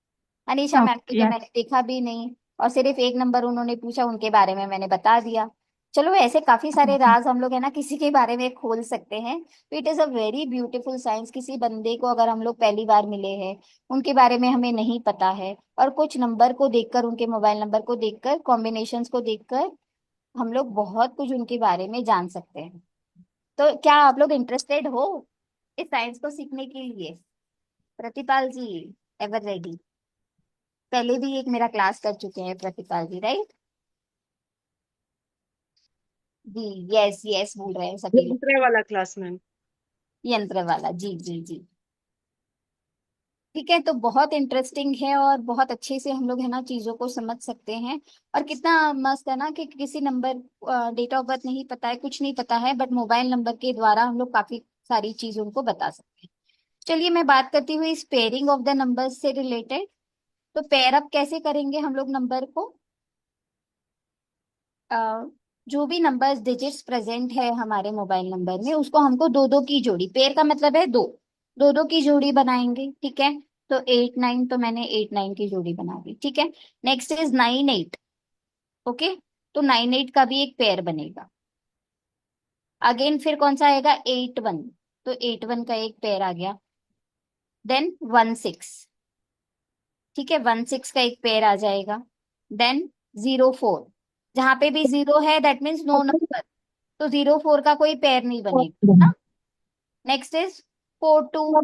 [SPEAKER 3] Anisha ma'am,
[SPEAKER 11] Okay,
[SPEAKER 3] क्योंकि
[SPEAKER 11] yes.
[SPEAKER 3] मैंने देखा भी नहीं और सिर्फ एक नंबर उन्होंने पूछा, उनके बारे में मैंने बता दिया. चलो, ऐसे काफी सारे राज हम लोग है ना किसी के बारे में खोल सकते हैं. तो it is a very beautiful science. किसी बंदे को अगर हम लोग पहली बार मिले हैं, उनके बारे में हमें नहीं पता है, और कुछ नंबर को देखकर, उनके मोबाइल नंबर को देखकर, कॉम्बिनेशंस को देखकर हम लोग बहुत कुछ उनके बारे में जान सकते हैं. तो क्या आप लोग इंटरेस्टेड हो इस साइंस को सीखने के लिए? प्रतिपाल जी, एवर रेडी? पहले भी एक मेरा क्लास कर चुके हैं प्रतिपाल जी, राइट? जी, यस यस बोल रहे हैं सभी लोग.
[SPEAKER 10] यंत्र वाला क्लास मैम.
[SPEAKER 3] यंत्र वाला, जी जी जी. ठीक है, तो बहुत इंटरेस्टिंग है और बहुत अच्छे से हम लोग है ना चीजों को समझ सकते हैं. और कितना मस्त है ना कि किसी नंबर, डेट ऑफ बर्थ नहीं पता है, कुछ नहीं पता है, बट मोबाइल नंबर के द्वारा हम लोग काफी सारी चीज उनको बता सकते हैं. चलिए, मैं बात करती हुई इस पेयरिंग ऑफ द नंबर्स से रिलेटेड. तो पेयर अप कैसे करेंगे हम लोग नंबर को? जो भी नंबर्स डिजिट्स प्रेजेंट है हमारे मोबाइल नंबर में, उसको हमको दो दो की जोड़ी, पेयर का मतलब है दो, दो दो की जोड़ी बनाएंगे. ठीक है, तो 8 9, तो मैंने 8 9 की जोड़ी बना दी. ठीक है, नेक्स्ट इज 9 8. ओके, तो 9 8 का भी एक पेयर बनेगा। अगेन फिर कौन सा आएगा, 8 1, तो 8 1 का एक पेयर आ गया। देन 1 6, ठीक है, 1 6 का एक पेयर आ जाएगा। देन 0 4, जहां पे भी 0 है दैट मीन्स नो नंबर, तो 0 4 का कोई पेयर नहीं बनेगा ना। नेक्स्ट इज 4 2,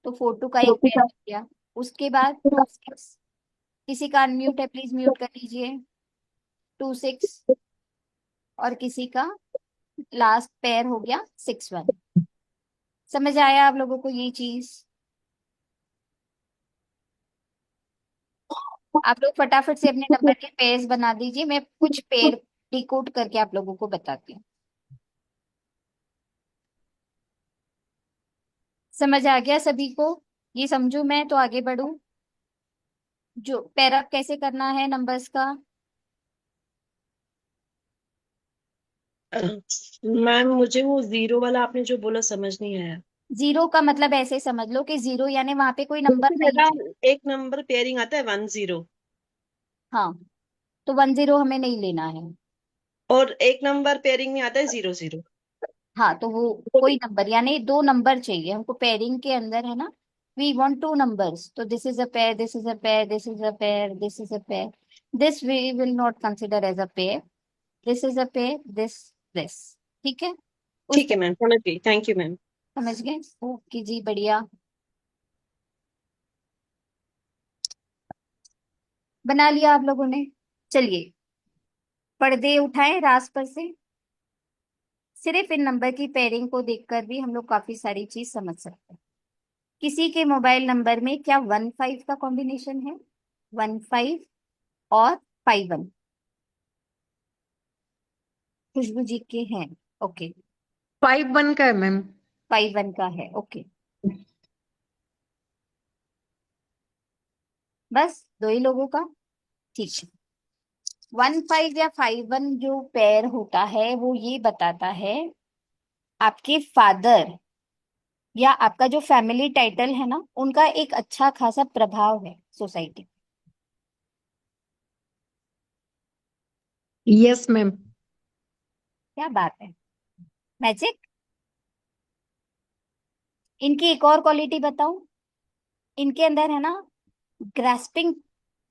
[SPEAKER 3] तो 4 2 का एक पेयर बन गया। उसके बाद 2 6, किसी का अनम्यूट है प्लीज म्यूट कर लीजिए। 2 6, और किसी का लास्ट पेयर हो गया 6 1। समझ आया आप लोगों को ये चीज? आप लोग फटाफट से अपने नंबर के पेयर्स बना दीजिए, मैं कुछ पेयर डिकोड करके आप लोगों को बताती हूँ। समझ आ गया सभी को? ये समझू मैं तो आगे बढ़ू। जो पेयर अप कैसे करना है नंबर्स का?
[SPEAKER 10] मैम मुझे वो जीरो वाला आपने जो बोला समझ नहीं आया।
[SPEAKER 3] जीरो का मतलब ऐसे समझ लो कि जीरो यानी वहां पे कोई नंबर
[SPEAKER 10] जैसे
[SPEAKER 3] नहीं
[SPEAKER 10] मेरा
[SPEAKER 3] है।
[SPEAKER 10] एक नंबर पेयरिंग आता है 1 0,
[SPEAKER 3] हाँ, तो 1 0 हमें नहीं लेना है।
[SPEAKER 10] और एक नंबर पेयरिंग में आता है 0 0।
[SPEAKER 3] हाँ, तो वो कोई नंबर यानी दो नंबर चाहिए हमको पेयरिंग के अंदर, है ना। वी वांट टू नंबर्स, तो this is a pair, this is a pair, this is a pair, this is a pair. This we will not consider as a pair, this is a pair, this. ठीक है, उस
[SPEAKER 10] ठीक है मैम, समझ गई, थैंक यू मैम।
[SPEAKER 3] समझ गए? ओके जी, बढ़िया। बना लिया आप लोगों ने? चलिए पर्दे उठाएं रास पर से। सिर्फ इन नंबर की पेयरिंग को देखकर भी हम लोग काफी सारी चीज समझ सकते हैं। किसी के मोबाइल नंबर में क्या 1 5 का कॉम्बिनेशन है? 1 5 और 5 1 खुशबू जी के हैं। ओके,
[SPEAKER 9] 5 1 का है मैम।
[SPEAKER 3] 5 1 का है। ओके, बस दो ही लोगों का। ठीक है, 1 5 या 5 1 जो पेयर होता है वो ये बताता है आपके फादर या आपका जो फैमिली टाइटल है ना, उनका एक अच्छा खासा प्रभाव है सोसाइटी।
[SPEAKER 9] Yes ma'am.
[SPEAKER 3] क्या बात है, मैजिक। इनकी एक और क्वालिटी बताऊं, इनके अंदर है ना ग्रास्पिंग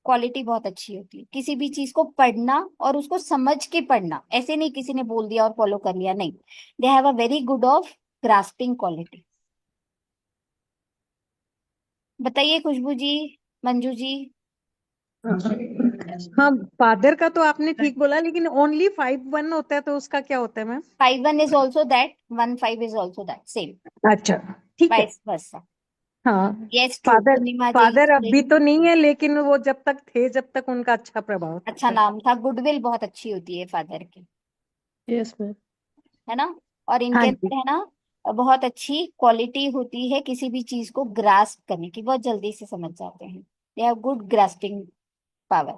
[SPEAKER 3] क्वालिटी बहुत अच्छी होती है। किसी भी चीज को पढ़ना और उसको समझ के पढ़ना, ऐसे नहीं किसी ने बोल दिया और फॉलो कर लिया, नहीं। They have a very good of grasping quality. बताइए खुशबू जी, मंजू जी।
[SPEAKER 9] हाँ, फादर का तो आपने ठीक बोला, लेकिन ओनली 5 1 होता है तो उसका क्या होता है ma'am?
[SPEAKER 3] 5 1 is also that, 1 5 is also that, same,
[SPEAKER 9] अच्छा, ठीक है।
[SPEAKER 3] Vice versa.
[SPEAKER 9] हाँ,
[SPEAKER 3] यस, ट्रू,
[SPEAKER 9] फादर
[SPEAKER 3] पूर्णिमा जी।
[SPEAKER 9] फादर अभी तो नहीं है, लेकिन वो जब तक थे जब तक उनका अच्छा प्रभाव
[SPEAKER 3] अच्छा
[SPEAKER 9] था।
[SPEAKER 3] नाम था, गुडविल बहुत अच्छी होती है फादर की,
[SPEAKER 4] यस मैम।
[SPEAKER 3] है ना। और
[SPEAKER 9] हाँ
[SPEAKER 3] इनके
[SPEAKER 9] जी।
[SPEAKER 3] अंदर है ना बहुत अच्छी क्वालिटी होती है किसी भी चीज को ग्रास्प करने की, बहुत जल्दी से समझ जाते हैं। They have good grasping power.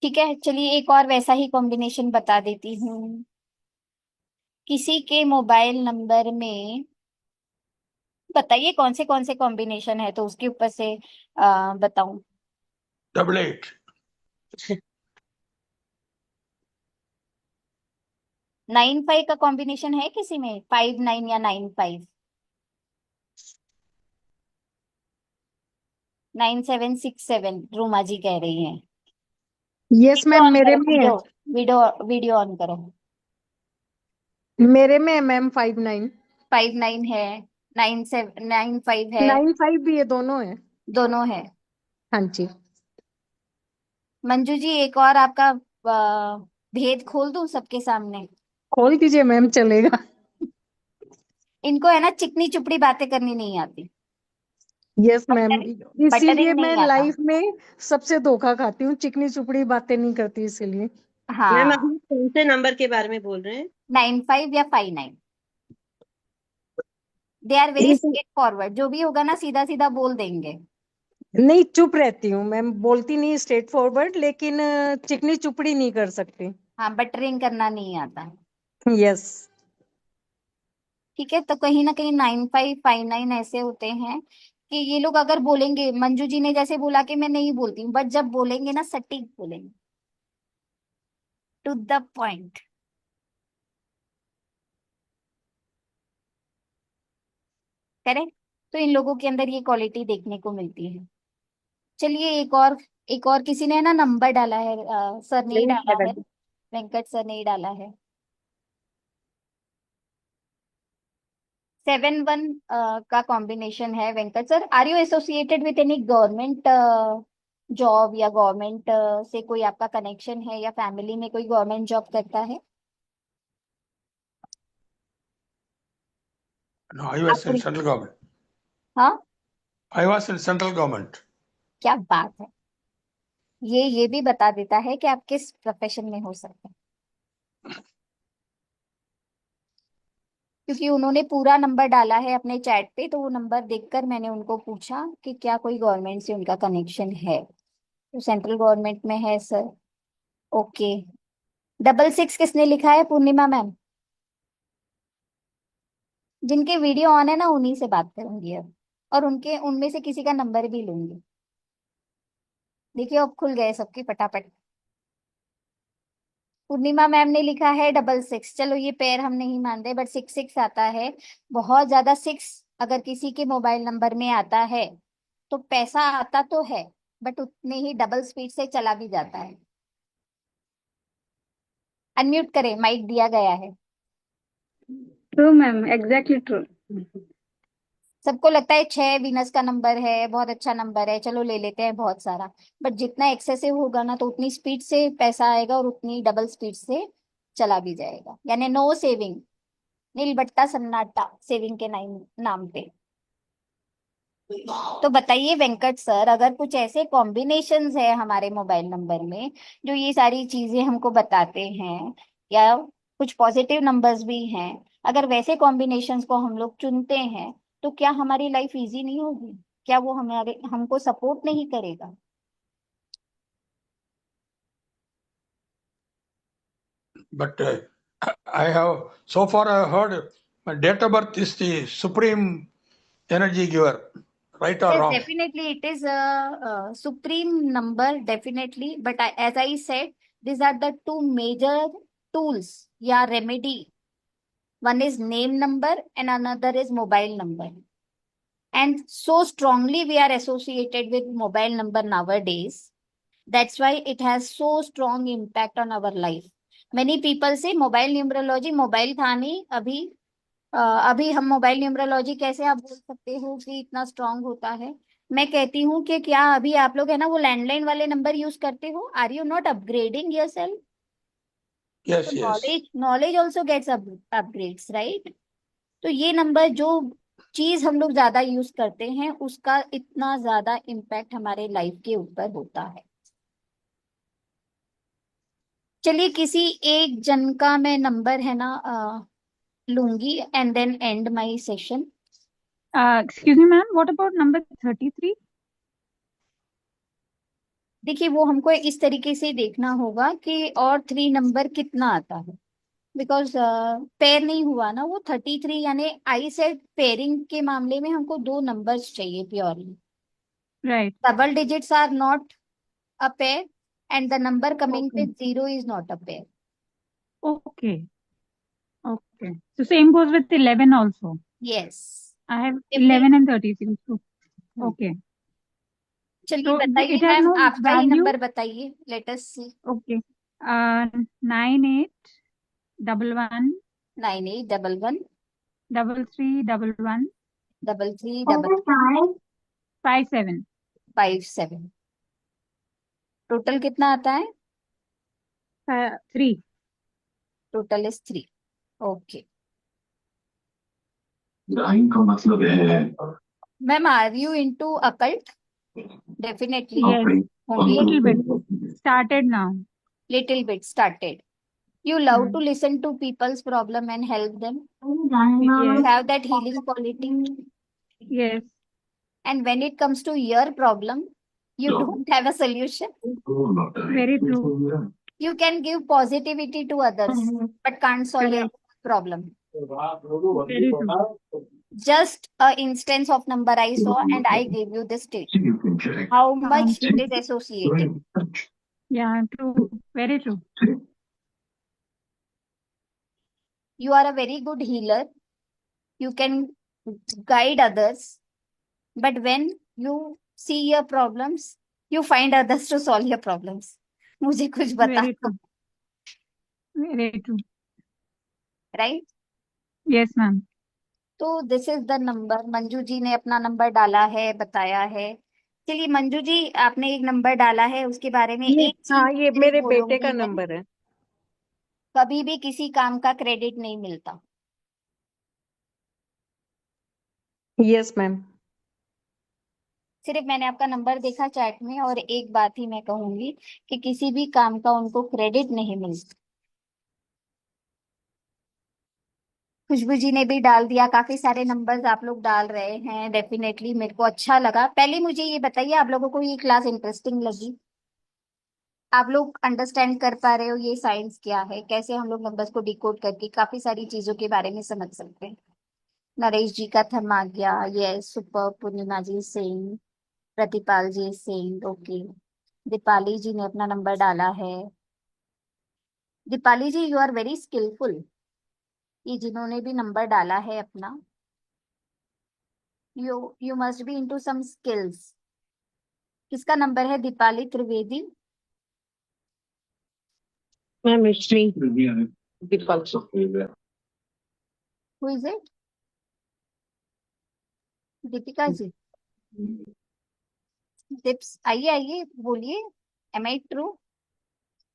[SPEAKER 3] ठीक है, चलिए एक और वैसा ही कॉम्बिनेशन बता देती हूँ। किसी के मोबाइल नंबर में बताइए कौन से कॉम्बिनेशन है, तो उसके ऊपर से बताऊं।
[SPEAKER 8] 8 8।
[SPEAKER 3] 9 5 का कॉम्बिनेशन है किसी में? 5 9 या 9 5? 9 7 6 7 रूमा जी कह रही हैं।
[SPEAKER 9] यस
[SPEAKER 3] वीडियो
[SPEAKER 9] मैम,
[SPEAKER 3] ऑन
[SPEAKER 9] मेरे
[SPEAKER 3] करो,
[SPEAKER 9] में है।
[SPEAKER 3] वीडियो वीडियो वीडियो ऑन करो।
[SPEAKER 9] मेरे में है मैम 5 9।
[SPEAKER 3] 5 9 है, 9 7 9 5 है,
[SPEAKER 9] 9 5 भी है, दोनों है।
[SPEAKER 3] दोनों है।
[SPEAKER 9] हाँ जी।
[SPEAKER 3] मंजू जी एक और आपका भेद खोल दूं सबके सामने।
[SPEAKER 9] खोल दीजिए मैम, चलेगा।
[SPEAKER 3] इनको है ना चिकनी चुपड़ी बातें करनी नहीं आती,
[SPEAKER 9] यस मैम, इसीलिए
[SPEAKER 3] बटरिंग
[SPEAKER 9] मैं
[SPEAKER 3] नहीं आता।
[SPEAKER 9] लाइफ में सबसे धोखा खाती हूँ, चिकनी चुपड़ी बातें नहीं करती इसीलिए।
[SPEAKER 10] मैम
[SPEAKER 3] हाँ,
[SPEAKER 10] अभी कौन से नंबर के बारे में बोल रहे हैं?
[SPEAKER 3] 9 5 या 5 9, दे आर वेरी
[SPEAKER 9] इस-
[SPEAKER 3] स्ट्रेट फॉरवर्ड, जो भी होगा ना सीधा सीधा बोल देंगे।
[SPEAKER 9] नहीं, चुप रहती हूँ मैम, बोलती नहीं स्ट्रेट फॉरवर्ड, लेकिन चिकनी चुपड़ी नहीं कर सकती।
[SPEAKER 3] हाँ, बटरिंग करना नहीं आता।
[SPEAKER 9] यस।
[SPEAKER 3] ठीक है, तो कहीं ना कहीं 9 5 5 9 ऐसे होते हैं कि ये लोग अगर बोलेंगे, मंजू जी ने जैसे बोला कि मैं नहीं बोलती हूँ, बट जब बोलेंगे ना सटीक बोलेंगे, टू द पॉइंट। करेक्ट। तो इन लोगों के अंदर ये क्वालिटी देखने को मिलती है। चलिए एक और किसी ने ना नंबर डाला है, सर ने ही डाला है, वेंकट सर ने ही डाला है 7-1 का कॉम्बिनेशन है। Venkat sir, are you associated with any government job या गवर्नमेंट से कोई आपका कनेक्शन है या फैमिली में कोई गवर्नमेंट जॉब करता है?
[SPEAKER 8] No, I was in central government.
[SPEAKER 3] हाँ,
[SPEAKER 8] I was in central government.
[SPEAKER 3] क्या बात है। ये भी बता देता है कि आप किस प्रोफेशन में हो सकते हैं, क्योंकि उन्होंने पूरा नंबर डाला है अपने चैट पे, तो वो नंबर देखकर मैंने उनको पूछा कि क्या कोई गवर्नमेंट से उनका कनेक्शन है। तो सेंट्रल गवर्नमेंट में है सर। ओके। 66 किसने लिखा है? पूर्णिमा मैम। जिनके वीडियो ऑन है ना उन्हीं से बात करूंगी अब, और उनमें से किसी का नंबर भी लूंगी। देखिए अब खुल गए सबके फटाफट। पूर्णिमा मैम ने लिखा है 66। चलो ये पेयर हम नहीं मानते, बट 66 आता है। बहुत ज्यादा 6 अगर किसी के मोबाइल नंबर में आता है तो पैसा आता तो है, बट उतने ही डबल स्पीड से चला भी जाता है। अनम्यूट करें, माइक दिया गया है।
[SPEAKER 11] True ma'am, exactly true.
[SPEAKER 3] सबको लगता है 6 वीनस का नंबर है, बहुत अच्छा नंबर है, चलो ले लेते हैं बहुत सारा। बट जितना एक्सेसिव होगा ना तो उतनी स्पीड से पैसा आएगा और उतनी डबल स्पीड से चला भी जाएगा। यानी नो सेविंग, नीलबट्टा सन्नाटा सेविंग के नाम पे। तो बताइए वेंकट सर, अगर कुछ ऐसे कॉम्बिनेशंस है हमारे मोबाइल नंबर में जो ये सारी चीजें हमको बताते हैं, या कुछ पॉजिटिव नंबर्स भी हैं, अगर वैसे कॉम्बिनेशंस को हम लोग चुनते हैं तो क्या हमारी लाइफ इजी नहीं होगी? क्या वो हमको सपोर्ट नहीं करेगा?
[SPEAKER 8] But I have, so far I have heard, my date of birth is the supreme energy giver, right or
[SPEAKER 3] Yes,
[SPEAKER 8] wrong?
[SPEAKER 3] definitely it is a supreme number, definitely. But as I said, these are the two major tools, yeah, remedy. One is name number and another is mobile number. And so strongly we are associated with mobile number nowadays. That's why it has so strong impact on our life. Many people say mobile numerology, mobile था नहीं अभी हम मोबाइल न्यूमरोलॉजी कैसे आप बोल सकते हो कि इतना स्ट्रांग होता है? मैं कहती हूँ कि क्या अभी आप लोग है ना वो लैंडलाइन वाले नंबर यूज करते हो? Are you not upgrading yourself?
[SPEAKER 8] Yes, yes.
[SPEAKER 3] Knowledge also gets upgrades, right? तो ये नंबर जो चीज हम लोग ज्यादा यूज करते हैं उसका इतना ज्यादा इम्पैक्ट हमारे लाइफ के ऊपर होता है। चलिए किसी एक जन का मैं नंबर है ना लूंगी and then end my session.
[SPEAKER 11] Excuse me, ma'am. What about number 33?
[SPEAKER 3] देखिए वो हमको इस तरीके से देखना होगा कि और 3 नंबर कितना आता है, बिकॉज पेयर नहीं हुआ ना वो 33। यानी आई सेड पेयरिंग के मामले में हमको 2 नंबर्स चाहिए purely.
[SPEAKER 11] Right.
[SPEAKER 3] Double digits are not a pair and the number coming
[SPEAKER 11] Okay.
[SPEAKER 3] With 0 is not a pair.
[SPEAKER 11] Okay. Okay. So same goes with 11 also.
[SPEAKER 3] Yes.
[SPEAKER 11] I have 11 and 36. So, okay.
[SPEAKER 3] चलिए
[SPEAKER 11] So
[SPEAKER 3] बताइए
[SPEAKER 11] it has
[SPEAKER 3] मैम,
[SPEAKER 11] no
[SPEAKER 3] आपका ही
[SPEAKER 11] value.
[SPEAKER 3] नंबर बताइए, लेट अस सी।
[SPEAKER 11] Okay. 9811
[SPEAKER 3] 9811
[SPEAKER 11] 3311 57.
[SPEAKER 3] 57। टोटल कितना आता है?
[SPEAKER 11] 3.
[SPEAKER 3] Total is 3। ओके
[SPEAKER 7] का मतलब है
[SPEAKER 3] ma'am, are you into occult? Definitely
[SPEAKER 11] Yes.
[SPEAKER 3] होंगे।
[SPEAKER 11] Little bit. Started now.
[SPEAKER 3] Little bit started. You love to listen to people's problem and help them. You
[SPEAKER 11] Yes.
[SPEAKER 3] have that healing quality.
[SPEAKER 11] Yes.
[SPEAKER 3] And when it comes to your problem, you don't have a solution.
[SPEAKER 11] Very true.
[SPEAKER 3] You can give positivity to others, but can't solve your problem.
[SPEAKER 11] Very true.
[SPEAKER 3] just a instance of number I saw and I gave you this state. How much it is associated.
[SPEAKER 11] Yeah, true. Very true.
[SPEAKER 3] You are a very good healer. You can guide others. But when you see your problems, you find others to solve your problems. मुझे कुछ बता,
[SPEAKER 11] Very true. Very true.
[SPEAKER 3] right?
[SPEAKER 11] Yes, ma'am.
[SPEAKER 3] तो this is the number. Manju ji ने अपना नंबर डाला है, बताया है. चलिए मंजू जी, आपने एक नंबर डाला है, उसके बारे में
[SPEAKER 9] ये
[SPEAKER 3] एक
[SPEAKER 9] हाँ,
[SPEAKER 3] चीज
[SPEAKER 9] ये
[SPEAKER 3] सिर्फ
[SPEAKER 9] मेरे बेटे
[SPEAKER 3] बोलूंगी
[SPEAKER 9] का
[SPEAKER 3] मैं.
[SPEAKER 9] नंबर है.
[SPEAKER 3] कभी भी किसी काम का क्रेडिट नहीं मिलता.
[SPEAKER 9] Yes ma'am.
[SPEAKER 3] सिर्फ मैंने आपका नंबर देखा चैट में, और एक बात ही मैं कहूंगी कि किसी भी काम का उनको क्रेडिट नहीं मिलता. खुशबू जी ने भी डाल दिया. काफी सारे नंबर्स आप लोग डाल रहे हैं. डेफिनेटली मेरे को अच्छा लगा. पहले मुझे ये बताइए, आप लोगों को ये क्लास इंटरेस्टिंग लगी? आप लोग अंडरस्टैंड कर पा रहे हो ये साइंस क्या है, कैसे हम लोग नंबर्स को डिकोड करके काफी सारी चीजों के बारे में समझ सकते हैं? नरेश जी का थम आ गया. ये सुपर. पूर्णिमा जी सिंह. प्रतिपाल जी सिंह. ओके. दीपाली जी ने अपना नंबर डाला है. Deepali ji, you are very skilful. ये जिन्होंने भी नंबर डाला है अपना, you must be into some skills. किसका नंबर है? Deepali Trivedi.
[SPEAKER 2] Ma'am it's me Deepak.
[SPEAKER 3] Who is it? Deepika ji. Tips. आइए आइए, बोलिए. Am I true?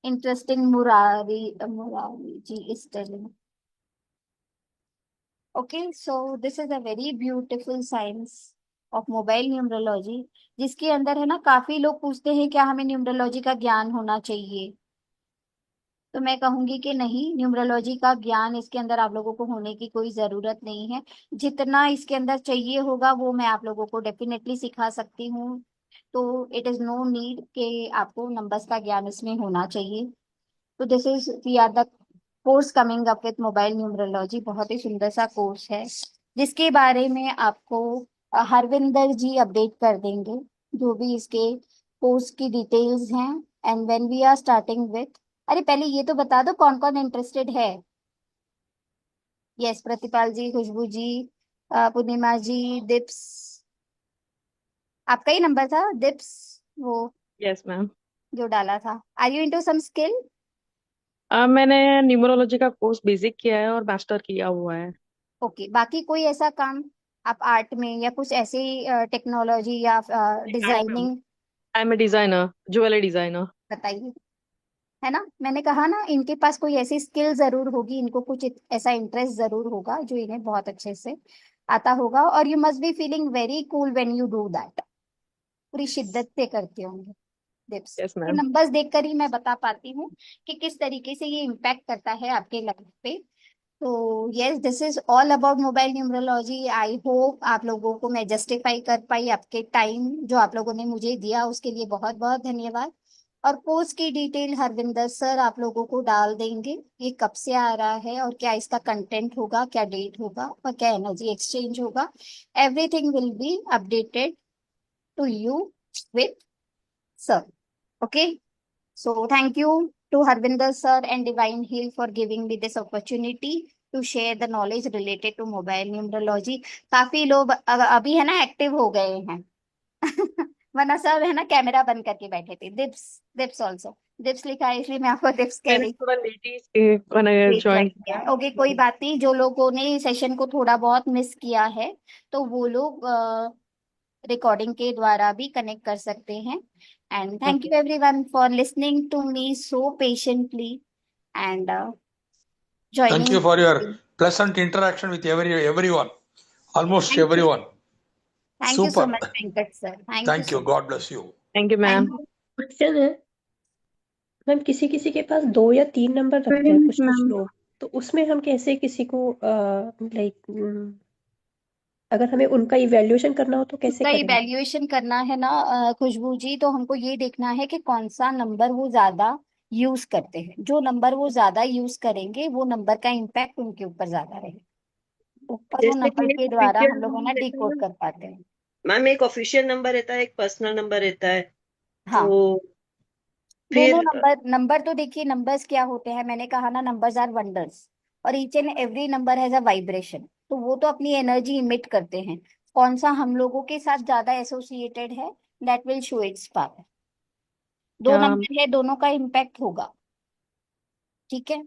[SPEAKER 3] Interesting. Murari ji is telling. Okay, so this is a very beautiful science of mobile numerology, जिसके अंदर है ना, काफी लोग पूछते हैं क्या हमें न्यूमरोलॉजी का ज्ञान होना चाहिए. तो मैं कहूंगी कि नहीं, न्यूमरोलॉजी का ज्ञान इसके अंदर आप लोगों को होने की कोई जरूरत नहीं है. जितना इसके अंदर चाहिए होगा वो मैं आप लोगों को डेफिनेटली सिखा सकती हूँ. तो इट इज नो नीड कि आपको नंबर्स का ज्ञान इसमें होना चाहिए. तो this is we are the course coming up with mobile numerology. बहुत ही सुंदर सा कोर्स है, जिसके बारे में आपको हरविंदर जी अपडेट कर देंगे, जो भी इसके कोर्स की डिटेल्स हैं. And when we are starting with, अरे पहले ये तो बता दो कौन कौन इंटरेस्टेड है. यस, प्रतिपाल जी, खुशबू जी, पूर्णिमा जी, दिप्स. आपका ही नंबर था दिप्स, वो
[SPEAKER 2] यस मैम.
[SPEAKER 3] जो डाला था. Are you into some skill?
[SPEAKER 2] मैंने न्यूमरोलॉजी का कोर्स बेसिक किया है और मास्टर किया हुआ है.
[SPEAKER 3] ओके. बाकी कोई ऐसा काम आप आर्ट में या कुछ ऐसे टेक्नोलॉजी या designing?
[SPEAKER 2] I am a designer, jewellery designer.
[SPEAKER 3] बताइए. है ना, मैंने कहा ना, इनके पास कोई ऐसी स्किल जरूर होगी, इनको कुछ ऐसा इंटरेस्ट जरूर होगा जो इन्हें बहुत अच्छे से आता होगा. और you must be feeling very cool when you do that. पूरी शिद्दत से करते होंगे. दिप्स.
[SPEAKER 2] यस
[SPEAKER 3] ये
[SPEAKER 2] मैम.
[SPEAKER 3] नंबर्स देखकर ही मैं बता पाती हूँ कि किस तरीके से ये इम्पैक्ट करता है आपके लाइफ पे. तो yes, this is all about mobile numerology. I hope आप लोगों को मैं जस्टिफाई कर पाई. आपके टाइम जो आप लोगों ने मुझे दिया उसके लिए बहुत बहुत धन्यवाद. और कोर्स की डिटेल हरविंदर सर आप लोगों को डाल देंगे. ये कब से आ रहा है और क्या इसका कंटेंट होगा, क्या डेट होगा और क्या एनर्जी एक्सचेंज होगा, everything will be updated to you with sir. Okay, so thank you to Harvinder sir and Divine Heal for giving me this opportunity to share the knowledge related to mobile numerology. काफी लोग अभी है ना एक्टिव हो गए हैं. वरना सब है ना कैमरा बंद करके बैठे थे. दिप्स. दिप्स ऑल्सो. दिप्स लिखा है इसलिए मैं आपको दिप्स कह
[SPEAKER 2] मैंने
[SPEAKER 3] रही
[SPEAKER 2] थोड़ा लेट ज्वाइन किया.
[SPEAKER 3] हूँ. ओके, कोई बात नहीं. जो लोगों ने सेशन को थोड़ा बहुत मिस किया है तो वो लोग रिकॉर्डिंग के द्वारा भी कनेक्ट कर सकते हैं. And thank you everyone for listening to me so patiently and joining.
[SPEAKER 8] Thank you for your pleasant interaction with everyone, almost everyone.
[SPEAKER 3] Thank you so
[SPEAKER 8] Super.
[SPEAKER 3] much, Venkat sir.
[SPEAKER 8] Thank you. God bless you.
[SPEAKER 2] Thank you ma'am.
[SPEAKER 4] Question है मैम, किसी किसी के पास 2 या 3 नंबर रखते हैं
[SPEAKER 11] Thanks,
[SPEAKER 4] कुछ कुछ
[SPEAKER 11] ma'am.
[SPEAKER 4] लोग, तो उसमें हम कैसे किसी को लाइक अगर हमें उनका इवैल्यूएशन करना हो तो कैसे
[SPEAKER 3] उसका
[SPEAKER 4] करेंगे?
[SPEAKER 3] इवैल्यूएशन करना है ना खुशबू जी, तो हमको ये देखना है कि कौन सा नंबर वो ज्यादा यूज करते हैं. जो नंबर वो ज्यादा यूज करेंगे वो नंबर का इम्पैक्ट उनके ऊपर ज्यादा रहेगा.
[SPEAKER 4] ओके
[SPEAKER 3] और वो
[SPEAKER 10] जैसे कि
[SPEAKER 3] नंबर
[SPEAKER 10] एक
[SPEAKER 3] के द्वारा
[SPEAKER 10] ऑफिशियल
[SPEAKER 3] हम लोग है ना
[SPEAKER 10] नंबर रहता है
[SPEAKER 3] डिकोड
[SPEAKER 10] ना
[SPEAKER 3] कर पाते हैं।
[SPEAKER 10] मैम, एक ऑफिशियल नंबर रहता है, एक पर्सनल नंबर रहता है,
[SPEAKER 3] हाँ,
[SPEAKER 10] तो
[SPEAKER 3] दोनों
[SPEAKER 10] फिर
[SPEAKER 3] नंबर नंबर तो देखिए, नंबर्स क्या होते हैं, मैंने कहा ना, नंबर्स आर वंडर्स, और each and every number has a vibration, तो वो तो अपनी एनर्जी इमिट करते हैं। कौन सा हम लोगों के साथ ज्यादा एसोसिएटेड है, that will show it's power. दो
[SPEAKER 2] क्या
[SPEAKER 3] नंबर है, दोनों का इम्पैक्ट होगा। ठीक है।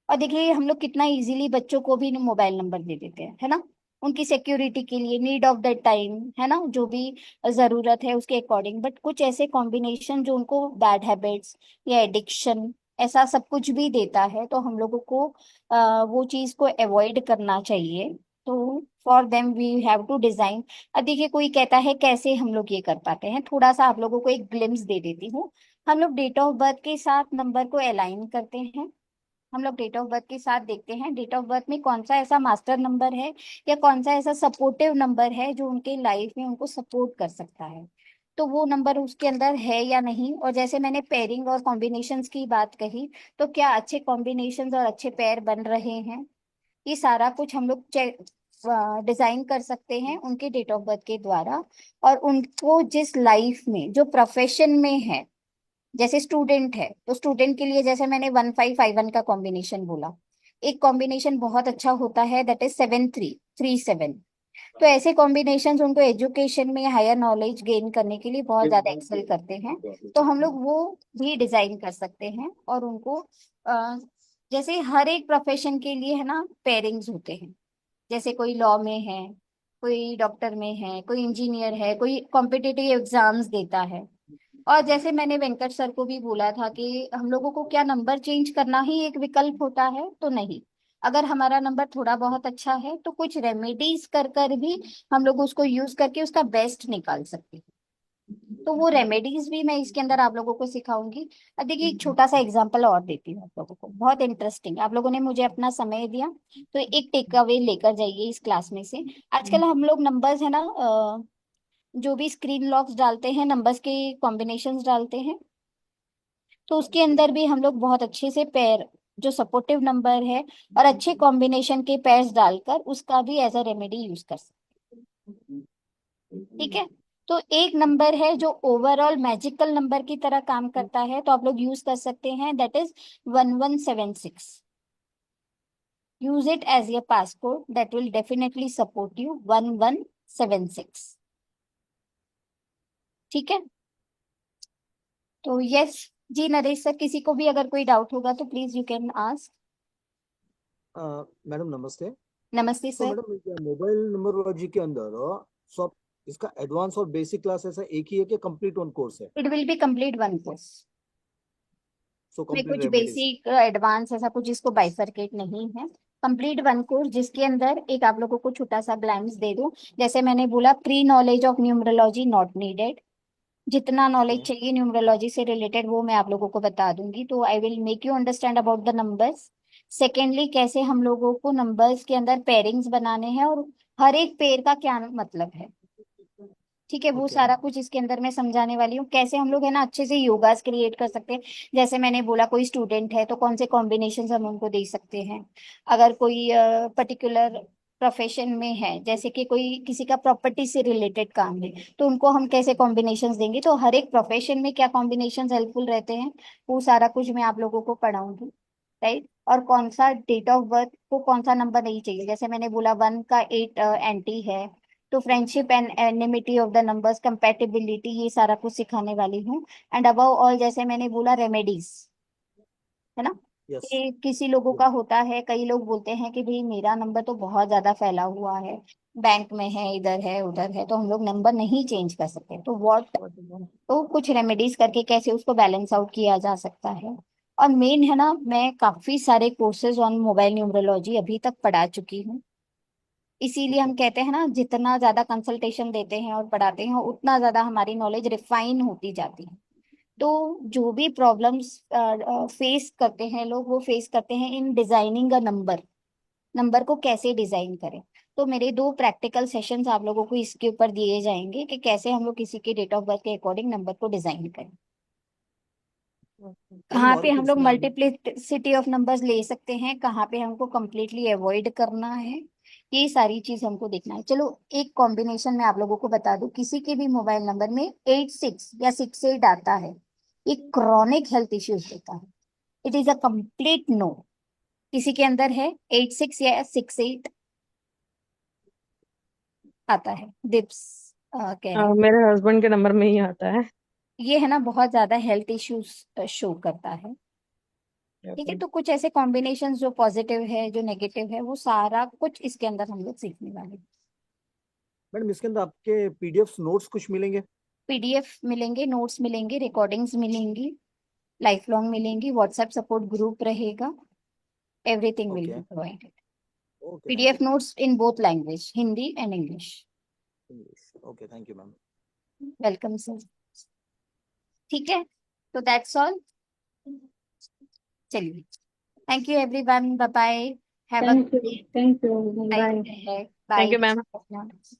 [SPEAKER 3] और देखिए हम लोग कितना इजीली बच्चों को भी मोबाइल नंबर दे देते हैं, है ना, उनकी सिक्योरिटी के लिए, नीड ऑफ दैट टाइम, है ना, जो भी जरूरत है उसके अकॉर्डिंग। बट कुछ ऐसे कॉम्बिनेशन जो उनको बैड हैबिट्स या एडिक्शन ऐसा सब कुछ भी देता है, तो हम लोगों को वो चीज को अवॉइड करना चाहिए। तो for them we have to design. अब देखिए कोई कहता है कैसे हम लोग ये कर पाते हैं, थोड़ा सा आप लोगों को एक ग्लिम्स दे देती हूँ। हम लोग डेट ऑफ बर्थ के साथ नंबर को अलाइन करते हैं। हम लोग डेट ऑफ बर्थ के साथ देखते हैं डेट ऑफ बर्थ में कौन सा ऐसा मास्टर नंबर है या कौन सा ऐसा सपोर्टिव नंबर है जो उनके लाइफ में उनको सपोर्ट कर सकता है, तो वो नंबर उसके अंदर है या नहीं। और जैसे मैंने पेयरिंग और कॉम्बिनेशंस की बात कही, तो क्या अच्छे कॉम्बिनेशंस और अच्छे पेयर बन रहे हैं, ये सारा कुछ हम लोग डिजाइन कर सकते हैं उनके डेट ऑफ बर्थ के द्वारा। और उनको जिस लाइफ में जो प्रोफेशन में है, जैसे स्टूडेंट है तो स्टूडेंट के लिए जैसे मैंने 1551 का कॉम्बिनेशन बोला, एक कॉम्बिनेशन बहुत अच्छा होता है, दैट इज 7337। तो ऐसे कॉम्बिनेशंस उनको एजुकेशन में हायर नॉलेज गेन करने के लिए बहुत ज्यादा एक्सेल करते हैं। तो हम लोग वो भी डिजाइन कर सकते हैं और उनको जैसे हर एक प्रोफेशन के लिए है ना पेयरिंग्स होते हैं। जैसे कोई लॉ में है, कोई डॉक्टर में है, कोई इंजीनियर है, कोई कॉम्पिटिटिव एग्जाम्स देता है। और जैसे मैंने वेंकट सर को भी बोला था कि हम लोगों को क्या नंबर चेंज करना ही एक विकल्प होता है, तो नहीं। अगर हमारा नंबर थोड़ा बहुत अच्छा है तो कुछ रेमेडीज कर कर भी हम लोग उसको यूज करके उसका बेस्ट निकाल सकते हैं। तो वो रेमेडीज भी मैं इसके अंदर आप लोगों को सिखाऊंगी। अब देखिए एक छोटा सा एग्जांपल और देती हूँ आप लोगों को, बहुत इंटरेस्टिंग। आप लोगों ने मुझे अपना समय दिया, तो एक टेक अवे लेकर जाइए इस क्लास में से। आजकल हम लोग नंबर्स है ना, जो भी स्क्रीन लॉक्स डालते हैं, नंबर्स के कॉम्बिनेशंस डालते हैं, तो उसके अंदर भी हम लोग बहुत अच्छे से पेयर, जो सपोर्टिव नंबर है और अच्छे कॉम्बिनेशन के पेयर्स डालकर उसका भी एज अ रेमेडी यूज कर सकते हैं। ठीक है। तो एक नंबर है जो ओवरऑल मैजिकल नंबर की तरह काम करता है, तो आप लोग यूज कर सकते हैं, that is 1176। Use it as your passcode, that will definitely support you, 1176। ठीक है। तो यस जी, नरेश सर, किसी को भी अगर कोई डाउट होगा तो please you can ask.
[SPEAKER 12] Madam नमस्ते।
[SPEAKER 3] नमस्ते
[SPEAKER 12] तो
[SPEAKER 3] सर।
[SPEAKER 12] मैडम मोबाइल न्यूमरोलॉजी के अंदर सब इसका एडवांस और बेसिक क्लास ऐसा एक ही है कि कंप्लीट वन कोर्स है?
[SPEAKER 3] It will be complete one course
[SPEAKER 12] so
[SPEAKER 3] में
[SPEAKER 12] कंप्लीट
[SPEAKER 3] कुछ
[SPEAKER 12] रेमेडीज।
[SPEAKER 3] बेसिक एडवांस ऐसा कुछ इसको बाइफरकेट नहीं है। कंप्लीट वन कोर्स जिसके अंदर एक आप लोगों को छोटा सा ग्लैंस दे दूं, जैसे मैंने बोला, pre knowledge of numerology not needed. जितना नॉलेज चाहिए न्यूमरोलॉजी से रिलेटेड वो मैं आप लोगों को बता दूंगी, तो I will make you understand about the numbers. Secondly, कैसे हम लोगों को नंबर्स के अंदर पेयरिंग्स बनाने हैं और हर एक पेयर का क्या मतलब है। ठीक है, वो सारा कुछ इसके अंदर मैं समझाने वाली हूँ। कैसे हम लोग है ना अच्छे से योगास क्रिएट कर सकते हैं। जैसे मैंने बोला कोई स्टूडेंट है तो कौन से कॉम्बिनेशन हम उनको दे सकते हैं। अगर कोई पर्टिकुलर प्रोफेशन में है, जैसे कि कोई किसी का प्रॉपर्टी से रिलेटेड काम है, तो उनको हम कैसे कॉम्बिनेशंस देंगे। तो हर एक प्रोफेशन में क्या कॉम्बिनेशंस हेल्पफुल रहते हैं, वो सारा कुछ मैं आप लोगों को पढ़ाऊंगी। राइट। और कौन सा डेट ऑफ बर्थ को कौन सा नंबर नहीं चाहिए, जैसे मैंने बोला 1 का 8 एंटी है, तो friendship and enmity of the numbers, compatibility, ये सारा कुछ सिखाने वाली हूँ। एंड अबव ऑल, जैसे मैंने बोला, रेमेडीज, है ना।
[SPEAKER 12] यस।
[SPEAKER 3] कि किसी लोगों का होता है, कई लोग बोलते हैं कि भाई मेरा नंबर तो बहुत ज्यादा फैला हुआ है, बैंक में है, इधर है, उधर है, तो हम लोग नंबर नहीं चेंज कर सकते, तो व्हाट, तो कुछ रेमेडीज करके कैसे उसको बैलेंस आउट किया जा सकता है। और मेन है ना, मैं काफी सारे कोर्सेज ऑन मोबाइल न्यूमरोलॉजी अभी तक पढ़ा चुकी हूँ। इसीलिए हम कहते हैं ना, जितना ज्यादा कंसल्टेशन देते हैं और पढ़ाते हैं उतना ज्यादा हमारी नॉलेज रिफाइन होती जाती है। तो जो भी प्रॉब्लम्स फेस करते हैं लोग, वो फेस करते हैं in designing a number, number को कैसे डिजाइन करें। तो मेरे 2 प्रैक्टिकल सेशंस आप लोगों को इसके ऊपर दिए जाएंगे कि कैसे हम लोग किसी के डेट ऑफ बर्थ के अकॉर्डिंग नंबर को डिजाइन करें, कहाँ
[SPEAKER 12] और
[SPEAKER 3] पे हम
[SPEAKER 12] कुछ
[SPEAKER 3] लोग
[SPEAKER 12] मैम?
[SPEAKER 3] मल्टीप्लिसिटी ऑफ नंबर्स ले सकते हैं, कहाँ पे हमको कंप्लीटली अवॉइड करना है, ये सारी चीज हमको देखना है। चलो एक कॉम्बिनेशन में आप लोगों को बता दूं, किसी के भी मोबाइल नंबर में 86 या 68 आता है, ये क्रॉनिक हेल्थ इश्यूज देता है। It is a complete no. किसी के अंदर है 86 या 68 आता है, दिप्स कह रहे हैं।
[SPEAKER 2] मेरे हस्बैंड के नंबर में ही आता है।
[SPEAKER 3] ये है ना, बहुत ज्यादा हेल्थ इश्यूज शो करता है। ठीक है, तो कुछ ऐसे कॉम्बिनेशन जो पॉजिटिव है, जो नेगेटिव है, वो सारा कुछ इसके अंदर हम लोग सीखने वाले हैं।
[SPEAKER 12] मैडम इसके अंदर आपके पीडीएफ नोट्स कुछ मिलेंगे?
[SPEAKER 3] पीडीएफ मिलेंगे, नोट्स मिलेंगे, रिकॉर्डिंग्स मिलेंगी, लाइफ लॉन्ग मिलेंगी, व्हाट्सएप सपोर्ट ग्रुप रहेगा, everything will
[SPEAKER 12] okay
[SPEAKER 3] be provided.
[SPEAKER 12] Okay, thank
[SPEAKER 3] PDF notes in both language, Hindi and English.
[SPEAKER 12] You. Okay, thank you ma'am.
[SPEAKER 3] Welcome sir. ठीक है, तो दैट्स ऑल। चलिए, thank you everyone, bye bye, have a
[SPEAKER 1] Thank you. Thank you. Bye.
[SPEAKER 2] Thank you ma'am.
[SPEAKER 3] Bye.